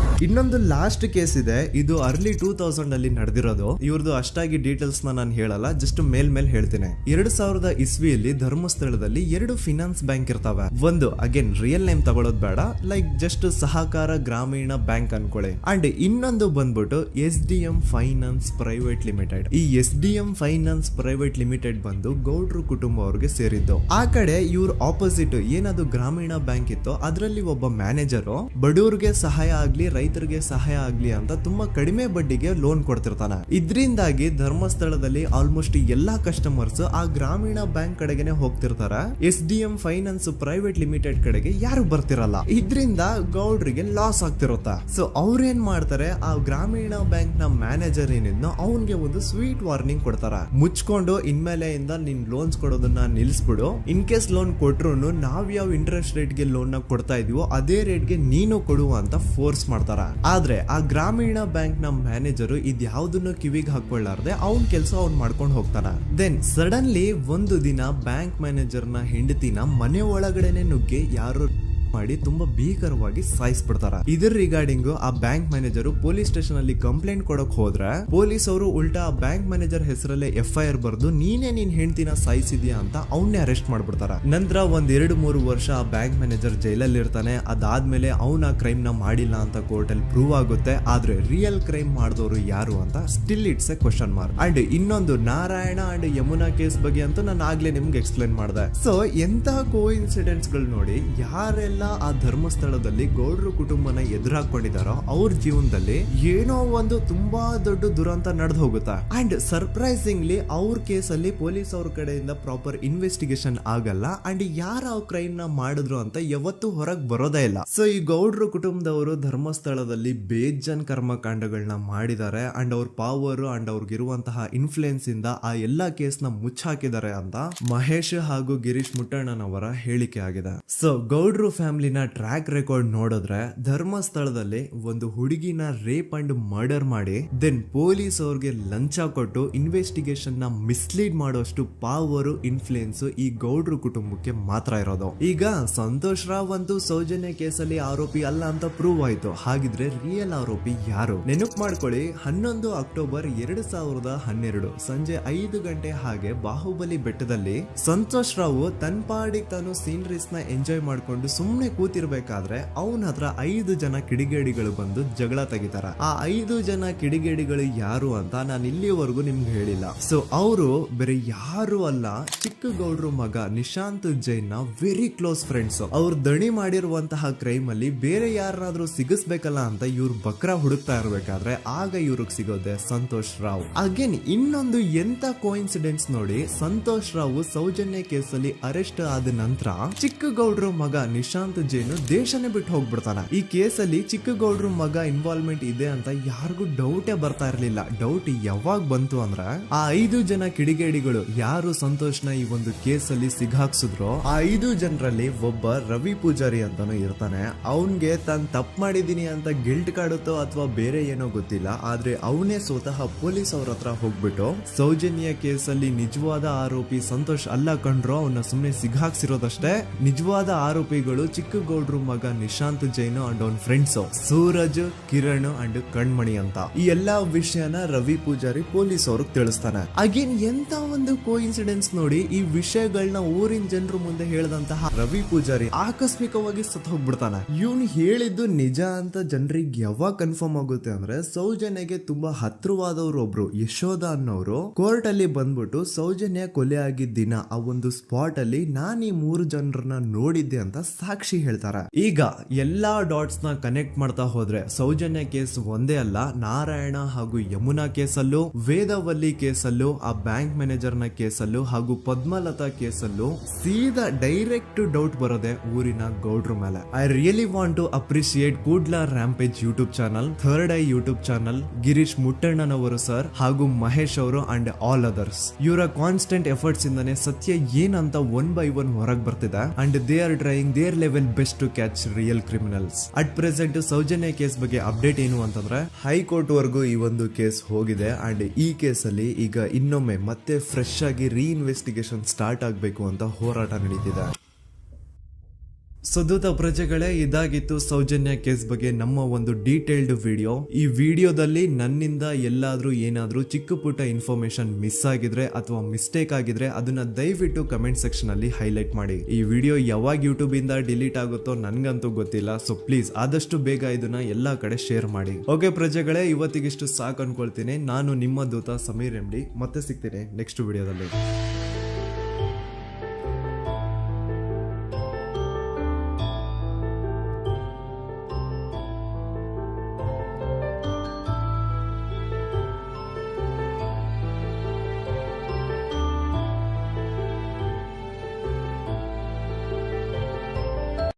S1: ಇನ್ನೊಂದು ಲಾಸ್ಟ್ ಕೇಸ್ ಇದೆ, ಇದು ಅರ್ಲಿ 2000 ಅಲ್ಲಿ ನಡೆದಿರೋದು. ಇವ್ರದ್ದು ಅಷ್ಟಾಗಿ ಡೀಟೇಲ್ಸ್ ನಾನು ಹೇಳಲ್ಲ, ಜಸ್ಟ್ ಮೇಲ್ ಹೇಳ್ತೀನಿ. 2000 ಇಸ್ವಿಯಲ್ಲಿ ಧರ್ಮಸ್ಥಳದಲ್ಲಿ 2 ಫಿನಾನ್ಸ್ ಬ್ಯಾಂಕ್ ಇರ್ತಾವೆ. ಒಂದು ಅಗೇನ್ ರಿಯಲ್ ನೇಮ್ ತಗೊಳ್ಳೋದು ಬೇಡ, ಲೈಕ್ ಜಸ್ಟ್ ಸಹಕಾರ ಗ್ರಾಮೀಣ ಬ್ಯಾಂಕ್ ಅನ್ಕೊಳ್ಳಿ. ಅಂಡ್ ಇನ್ನೊಂದು ಬಂದ್ಬಿಟ್ಟು SDM ಫೈನಾನ್ಸ್ ಪ್ರೈವೇಟ್ ಲಿಮಿಟೆಡ್. ಈ SDM ಫೈನಾನ್ಸ್ ಪ್ರೈವೇಟ್ ಲಿಮಿಟೆಡ್ ಬಂದು ಗೌಡ್ರು ಕುಟುಂಬ ಅವ್ರಿಗೆ ಸೇರಿದ್ದು. ಆ ಕಡೆ ಇವ್ರ ಆಪೋಸಿಟ್ ಏನದು ಗ್ರಾಮೀಣ ಬ್ಯಾಂಕ್ ಇತ್ತು, ಅದರಲ್ಲಿ ಒಬ್ಬ ಮ್ಯಾನೇಜರು ಬಡವ್ರಿಗೆ ಸಹಾಯ ಆಗ್ಲಿ ರೈತರಿಗೆ ಸಹಾಯ ಆಗ್ಲಿ ಅಂತ ತುಂಬಾ ಕಡಿಮೆ ಬಡ್ಡಿಗೆ ಲೋನ್ ಕೊಡ್ತಿರ್ತಾನೆ. ಇದರಿಂದಾಗಿ ಧರ್ಮಸ್ಥಳದಲ್ಲಿ ಆಲ್ಮೋಸ್ಟ್ ಎಲ್ಲಾ ಕಸ್ಟಮರ್ಸ್ ಆ ಗ್ರಾಮೀಣ ಬ್ಯಾಂಕ್ ಕಡೆಗೆ ಹೋಗ್ತಿರ್ತಾರೆ. SDM ಫೈನಾನ್ಸ್ ಪ್ರೈವೇಟ್ ಲಿಮಿಟೆಡ್ ಕಡೆಗೆ ಯಾರು ಬರ್ತಿರಲ್ಲ. ಇದರಿಂದ ಗೌಡ್ರಿಗೆ ಲಾಸ್ ಆಗ್ತಿರುತ್ತ. ಸೊ ಅವ್ರೇನ್ ಮಾಡ್ತಾರೆ, ಆ ಗ್ರಾಮೀಣ ಬ್ಯಾಂಕ್ ನ ಮ್ಯಾನೇಜರ್ ಏನಿದ್ನೋ ಅವನ್ಗೆ ಒಂದು ಸ್ವೀಟ್ ವಾರ್ನಿಂಗ್ ಕೊಡ್ತಾರ. ಮುಚ್ಕೊಂಡು ಇನ್ಮೇಲೆ ಇಂದ ನಿನ್ ಲೋನ್ಸ್ ಕೊಡೋದನ್ನ ನಿಲ್ಸ್ಬಿಡು. ಇನ್ ಕೇಸ್ ಲೋನ್ ಕೊಟ್ರು ನಾವ್ ಯಾವ ಇಂಟ್ರೆಸ್ಟ್ ರೇಟ್ ಗೆ ಲೋನ್ ನ ಕೊಡ್ತಾ ಇದೀವೋ ಅದೇ ರೇಟ್ ಗೆ ನೀನು ಕೊಡುವ ಅಂತ ಫೋರ್ಸ್ ಮಾಡ್ತಾರ. ಆದ್ರೆ ಆ ಗ್ರಾಮೀಣ ಬ್ಯಾಂಕ್ ನ ಮ್ಯಾನೇಜರ್ ಇದ್ಯಾವುದನ್ನು ಕಿವಿಗೆ ಹಾಕೊಳ್ಳಾರ್ದೆ ಅವ್ನ್ ಕೆಲಸ ಅವ್ನ್ ಮಾಡ್ಕೊಂಡು ಹೋಗ್ತಾನ. ದೆನ್ ಸಡನ್ಲಿ ಒಂದು ದಿನ ಬ್ಯಾಂಕ್ ಮ್ಯಾನೇಜರ್ ನ ಹೆಂಡತಿನ ಮನೆ ಒಳಗಡೆನೆ ನುಗ್ಗಿ ಯಾರು ಮಾಡಿ ತುಂಬಾ ಭೀಕರವಾಗಿ ಸಾಯಿಸ್ಬಿಡ್ತಾರ. ಇದರ ರಿಗಾರ್ಡಿಂಗ್ ಆ ಬ್ಯಾಂಕ್ ಮ್ಯಾನೇಜರ್ ಪೊಲೀಸ್ ಸ್ಟೇಷನ್ ಅಲ್ಲಿ ಕಂಪ್ಲೇಂಟ್ ಕೊಡಕ್ ಹೋದ್ರೆ ಪೊಲೀಸ್ ಅವರು ಉಲ್ಟಾ ಆ ಬ್ಯಾಂಕ್ ಮ್ಯಾನೇಜರ್ ಹೆಸರಲ್ಲೇ FIR ಬರ್ದು ನೀನೇ ನಿನ್ ಹೆಂಡತಿನ ಸಾಯಿಸಿದ್ಯಾ ಅಂತ ಅವನ್ನೇ ಅರೆಸ್ಟ್ ಮಾಡ್ಬಿಡ್ತಾರ. ನಂತರ ಒಂದ್ 2-3 ವರ್ಷ ಆ ಬ್ಯಾಂಕ್ ಮ್ಯಾನೇಜರ್ ಜೈಲಲ್ಲಿ ಇರ್ತಾನೆ. ಅದಾದ್ಮೇಲೆ ಅವನ ಕ್ರೈಮ್ ನ ಮಾಡಿಲ್ಲ ಅಂತ ಕೋರ್ಟ್ ಅಲ್ಲಿ ಪ್ರೂವ್ ಆಗುತ್ತೆ. ಆದ್ರೆ ರಿಯಲ್ ಕ್ರೈಮ್ ಮಾಡಿದವರು ಯಾರು ಅಂತ still it's A question mark. And ಇನ್ನೊಂದು ನಾರಾಯಣ ಅಂಡ್ ಯಮುನಾ ಕೇಸ್ ಬಗ್ಗೆ ಅಂತೂ ನಾನು ಆಗ್ಲೇ ನಿಮ್ಗೆ ಎಕ್ಸ್ಪ್ಲೇನ್ ಮಾಡಿದೆ. ಸೊ ಎಂತ ಕೋಇನ್ಸಿಡೆಂಟ್ಸ್ ಗಳು ನೋಡಿ, ಯಾರೆಲ್ಲ ಆ ಧರ್ಮಸ್ಥಳದಲ್ಲಿ ಗೌಡ್ರು ಕುಟುಂಬನ ಎದುರಾಕೊಂಡಿದಾರೋ ಅವ್ರ ಜೀವನದಲ್ಲಿ ಏನೋ ಒಂದು ತುಂಬಾ ದೊಡ್ಡ ದುರಂತ ನಡೆದು ಹೋಗುತ್ತಾ. ಅಂಡ್ ಸರ್ಪ್ರೈಸಿಂಗ್ಲಿ ಅವ್ರ ಕೇಸಲ್ಲಿ ಪೊಲೀಸ್ ಅವ್ರ ಕಡೆಯಿಂದ ಪ್ರಾಪರ್ ಇನ್ವೆಸ್ಟಿಗೇಷನ್ ಆಗಲ್ಲ. ಅಂಡ್ ಯಾರ ಕ್ರೈಮ್ ನ ಮಾಡಿದ್ರು ಅಂತ ಯಾವತ್ತೂ ಹೊರಗೆ ಬರೋದೇ ಇಲ್ಲ. ಸೊ ಈ ಗೌಡ್ರು ಕುಟುಂಬದವರು ಧರ್ಮಸ್ಥಳದಲ್ಲಿ ಬೇಜನ್ ಕರ್ಮಕಾಂಡಗಳನ್ನ ಮಾಡಿದ್ದಾರೆ. ಅಂಡ್ ಅವ್ರ ಪವರ್ ಅಂಡ್ ಅವ್ರಿಗಿರುವಂತಹ ಇನ್ಫ್ಲೂಯೆನ್ಸ್ ಇಂದ ಆ ಎಲ್ಲಾ ಕೇಸ್ ನ ಮುಚ್ಚಾಕಿದ್ದಾರೆ ಅಂತ ಮಹೇಶ್ ಹಾಗೂ ಗಿರೀಶ್ ಮುಟ್ಟಣ್ಣನವರ ಹೇಳಿಕೆ ಆಗಿದೆ. ಸೊ ಗೌಡ್ರು ಫ್ಯಾಮಿಲಿನ ಟ್ರ್ಯಾಕ್ ರೆಕಾರ್ಡ್ ನೋಡಿದ್ರೆ ಧರ್ಮಸ್ಥಳದಲ್ಲಿ ಒಂದು ಹುಡುಗಿನ ರೇಪ್ ಅಂಡ್ ಮರ್ಡರ್ ಮಾಡಿ ದೆನ್ ಪೊಲೀಸ್ ಅವ್ರಿಗೆ ಲಂಚ ಕೊಟ್ಟು ಇನ್ವೆಸ್ಟಿಗೇಷನ್ ನ ಮಿಸ್ಲೀಡ್ ಮಾಡೋಷ್ಟು ಪವರ್ ಇನ್ಫ್ಲೂಯೆನ್ಸ್ ಈ ಗೌಡ್ರು ಕುಟುಂಬಕ್ಕೆ ಮಾತ್ರ ಇರೋದು. ಈಗ ಸಂತೋಷ್ ರಾವ್ ಅಂತೂ ಸೌಜನ್ಯ ಕೇಸಲ್ಲಿ ಆರೋಪಿ ಅಲ್ಲ ಅಂತ ಪ್ರೂವ್ ಆಯ್ತು. ಹಾಗಿದ್ರೆ ರಿಯಲ್ ಆರೋಪಿ ಯಾರು? ನೆನಪು ಮಾಡ್ಕೊಳ್ಳಿ, 11 ಅಕ್ಟೋಬರ್ 2012 ಸಂಜೆ 5 ಗಂಟೆ ಹಾಗೆ ಬಾಹುಬಲಿ ಬೆಟ್ಟದಲ್ಲಿ ಸಂತೋಷ್ ರಾವ್ ತನ್ನ ಪಾಡಿಗೆ ತಾನು ಸೀನರೀಸ್ ನ ಎಂಜಾಯ್ ಮಾಡ್ಕೊಂಡು ಸುಮ್ನೆ ಕೂತಿರ್ಬೇಕಾದ್ರೆ ಅವನ ಹತ್ರ 5 ಜನ ಕಿಡಿಗೇಡಿಗಳು ಬಂದು ಜಗಳ ತೆಗಿತಾರ. ಆ 5 ಜನ ಕಿಡಿಗೇಡಿಗಳು ಯಾರು ಅಂತ ನಾನು ಇಲ್ಲಿವರೆಗೂ ನಿಮ್ಗೆ ಹೇಳಿಲ್ಲ. ಸೊ ಅವರು ಬೇರೆ ಯಾರು ಅಲ್ಲ, ಚಿಕ್ಕ ಗೌಡ್ರು ಮಗ ನಿಶಾಂತ್ ಜೈನ್ ನ ವೆರಿ ಕ್ಲೋಸ್ ಫ್ರೆಂಡ್ಸ್. ಅವ್ರು ದಣಿ ಮಾಡಿರುವಂತಹ ಕ್ರೈಮ್ ಅಲ್ಲಿ ಬೇರೆ ಯಾರಾದ್ರೂ ಸಿಗಿಸ್ಬೇಕಲ್ಲ ಅಂತ ಇವ್ರು ಬಕ್ರ ಹುಡುಕ್ತಾ ಇರ್ಬೇಕಾದ್ರೆ ಆಗ ಇವ್ರಿಗೆ ಸಿಗೋದೆ ಸಂತೋಷ್ ರಾವ್. ಅಗೇನ್ ಇನ್ನೊಂದು ಎಂತ ಕೋಇನ್ಸಿಡೆನ್ಸ್ ನೋಡಿ, ಸಂತೋಷ್ ರಾವ್ ಸೌಜನ್ಯ ಕೇಸಲ್ಲಿ ಅರೆಸ್ಟ್ ಆದ ನಂತರ ಚಿಕ್ಕ ಗೌಡ್ರು ಮಗ ನಿಶಾಂತ್ ಜೈನ್ ದೇಶನೇ ಬಿಟ್ಟು ಹೋಗ್ಬಿಡ್ತಾನೆ. ಈ ಕೇಸಲ್ಲಿ ಚಿಕ್ಕ ಗೌಡ್ರು ಮಗ ಇನ್ವಾಲ್ವ್ಮೆಂಟ್ ಇದೆ ಅಂತ ಯಾರಿಗೂ ಡೌಟೇ ಬರ್ತಾ ಇರ್ಲಿಲ್ಲ. ಡೌಟ್ ಯಾವಾಗ ಬಂತು ಅಂದ್ರೆ ಆ 5 ಜನ ಕಿಡಿಗೇಡಿಗಳು ಯಾರು ಸಂತೋಷ್ನ ಈ ಒಂದು ಕೇಸಲ್ಲಿ ಸಿಗಾಕ್ಸಿದ್ರು ಆ 5 ಜನರಲ್ಲಿ ಒಬ್ಬ ರವಿ ಪೂಜಾರಿ ಅಂತಾನು ಇರ್ತಾನೆ. ಅವನ್ಗೆ ತಾನು ತಪ್ಪು ಮಾಡಿದೀನಿ ಅಂತ ಗಿಲ್ಟ್ ಕಾಡುತ್ತೋ ಅಥವಾ ಬೇರೆ ಏನೋ ಗೊತ್ತಿಲ್ಲ. ಆದ್ರೆ ಅವನೇ ಸ್ವತಃ ಪೊಲೀಸ್ ಅವ್ರ ಹತ್ರ ಹೋಗ್ಬಿಟ್ಟು ಸೌಜನ್ಯ ಕೇಸಲ್ಲಿ ನಿಜವಾದ ಆರೋಪಿ ಸಂತೋಷ್ ಅಲ್ಲ ಕಂಡ್ರು, ಅವನ್ನ ಸುಮ್ನೆ ಸಿಗಾಕ್ಸಿರೋದಷ್ಟೇ. ನಿಜವಾದ ಆರೋಪಿಗಳು ಚಿಕ್ಕ ಗೌಡ್ರು ಮಗ ನಿಶಾಂತ್ ಜೈನ್ ಅಂಡ್ ಅವನ್ ಫ್ರೆಂಡ್ಸ್ ಸೂರಜ್, ಕಿರಣ್ ಅಂಡ್ ಕಣ್ಮಣಿ ಅಂತ. ಈ ಎಲ್ಲಾ ವಿಷಯನ ರವಿ ಪೂಜಾರಿ ಪೊಲೀಸ್ ಅವ್ರಿಗೆ ತಿಳಿಸ್ತಾನೆ. ಅಗೇನ್ ಎಂತ ಒಂದು ಕೋಇನ್ಸಿಡೆನ್ಸ್ ನೋಡಿ, ಈ ವಿಷಯಗಳನ್ನ ಊರಿನ ಜನರು ಮುಂದೆ ಹೇಳಿದಂತಹ ರವಿ ಪೂಜಾರಿ ಆಕಸ್ಮಿಕವಾಗಿ ಸತ್ ಹೋಗ್ಬಿಡ್ತಾನೆ. ಇವನು ಹೇಳಿದ್ದು ನಿಜ ಅಂತ ಜನರಿಗೆ ಯಾವಾಗ ಕನ್ಫರ್ಮ್ ಆಗುತ್ತೆ ಅಂದ್ರೆ ಸೌಜನ್ಯಗೆ ತುಂಬಾ ಹತ್ರವಾದವ್ರು ಒಬ್ರು ಯಶೋಧ ಅನ್ನೋರು ಕೋರ್ಟ್ ಅಲ್ಲಿ ಬಂದ್ಬಿಟ್ಟು ಸೌಜನ್ಯ ಕೊಲೆ ಆಗಿದ್ದ ದಿನ ಆ ಒಂದು ಸ್ಪಾಟ್ ಅಲ್ಲಿ ನಾನು ಈ 3 ಜನರನ್ನ ನೋಡಿದ್ದೆ ಅಂತ ಸಾಕ್ಷಿ ಹೇಳ್ತಾರೆ. ಈಗ ಎಲ್ಲಾ ಡಾಟ್ಸ್ ನ ಕನೆಕ್ಟ್ ಮಾಡ್ತಾ ಹೋದ್ರೆ ಸೌಜನ್ಯ ಕೇಸ್ ಒಂದೇ ಅಲ್ಲ, ನಾರಾಯಣ ಹಾಗೂ ಯಮುನಾ ಕೇಸಲ್ಲೂ, ವೇದವಲ್ಲಿ ಕೇಸಲ್ಲೂ, ಆ ಬ್ಯಾಂಕ್ ಮ್ಯಾನೇಜರ್ ನ ಕೇಸಲ್ಲೂ ಹಾಗೂ ಪದ್ಮಲತಾ ಕೇಸಲ್ಲೂ ಸೀದಾ ಡೈರೆಕ್ಟ್ ಡೌಟ್ ಬರೋದೆ ಊರಿನ ಗೌಡ್ರ ಮೇಲೆ. I really want to appreciate Kudla rampage YouTube channel, third eye YouTube channel, Girish Muttannanavar sir ಹಾಗೂ ಮಹೇಶ್ ಅವರು ಅಂಡ್ ಆಲ್ ಅದರ್ಸ್. ಇವರ ಕಾನ್ಸ್ಟೆಂಟ್ ಎಫರ್ಟ್ಸ್ ಇಂದಾನೆ ಸತ್ಯ ಏನಂತ 1 by 1 ಹೊರಗೆ ಬರ್ತಿದೆ. And they are trying their level best to catch real criminals. At present Soujanya case ಬಗ್ಗೆ update ಏನು ಅಂತಂದ್ರೆ ಹೈಕೋರ್ಟ್ ವರೆಗೂ ಈ ಒಂದು ಕೇಸ್ ಹೋಗಿದೆ. ಅಂಡ್ ಈ ಕೇಸ್ ಅಲ್ಲಿ ಈಗ ಇನ್ನೊಮ್ಮೆ ಮತ್ತೆ ಫ್ರೆಶ್ ಆಗಿ ರೀಇನ್ವೆಸ್ಟಿಗೇಷನ್ ಸ್ಟಾರ್ಟ್ ಆಗಬೇಕು ಅಂತ ಹೋರಾಟ ನಡೀತಿದೆ. ಸುದೂತ ಪ್ರಜೆಗಳೇ, ಇದಾಗಿತ್ತು ಸೌಜನ್ಯ ಕೇಸ್ ಬಗ್ಗೆ ನಮ್ಮ ಒಂದು ಡೀಟೇಲ್ಡ್ ವಿಡಿಯೋ. ಈ ವಿಡಿಯೋದಲ್ಲಿ ನನ್ನಿಂದ ಎಲ್ಲಾದ್ರೂ ಏನಾದ್ರೂ ಚಿಕ್ಕ ಪುಟ್ಟ ಇನ್ಫಾರ್ಮೇಶನ್ ಮಿಸ್ ಆಗಿದ್ರೆ ಅಥವಾ ಮಿಸ್ಟೇಕ್ ಆಗಿದ್ರೆ ಅದನ್ನ ದಯವಿಟ್ಟು ಕಮೆಂಟ್ ಸೆಕ್ಷನ್ ಅಲ್ಲಿ ಹೈಲೈಟ್ ಮಾಡಿ. ಈ ವಿಡಿಯೋ ಯಾವಾಗ ಯೂಟ್ಯೂಬ್ ಇಂದ ಡಿಲೀಟ್ ಆಗುತ್ತೋ ನನ್ಗಂತೂ ಗೊತ್ತಿಲ್ಲ. ಸೊ ಪ್ಲೀಸ್ ಆದಷ್ಟು ಬೇಗ ಇದನ್ನ ಎಲ್ಲಾ ಕಡೆ ಶೇರ್ ಮಾಡಿ. ಓಕೆ ಪ್ರಜೆಗಳೇ, ಇವತ್ತಿಗಿಷ್ಟು ಸಾಕು ಅನ್ಕೊಳ್ತೀನಿ. ನಾನು ನಿಮ್ಮ ದೂತ ಸಮೀರ್ ಎಂಡಿ. ಮತ್ತೆ ಸಿಗ್ತೀನಿ ನೆಕ್ಸ್ಟ್ ವಿಡಿಯೋದಲ್ಲಿ.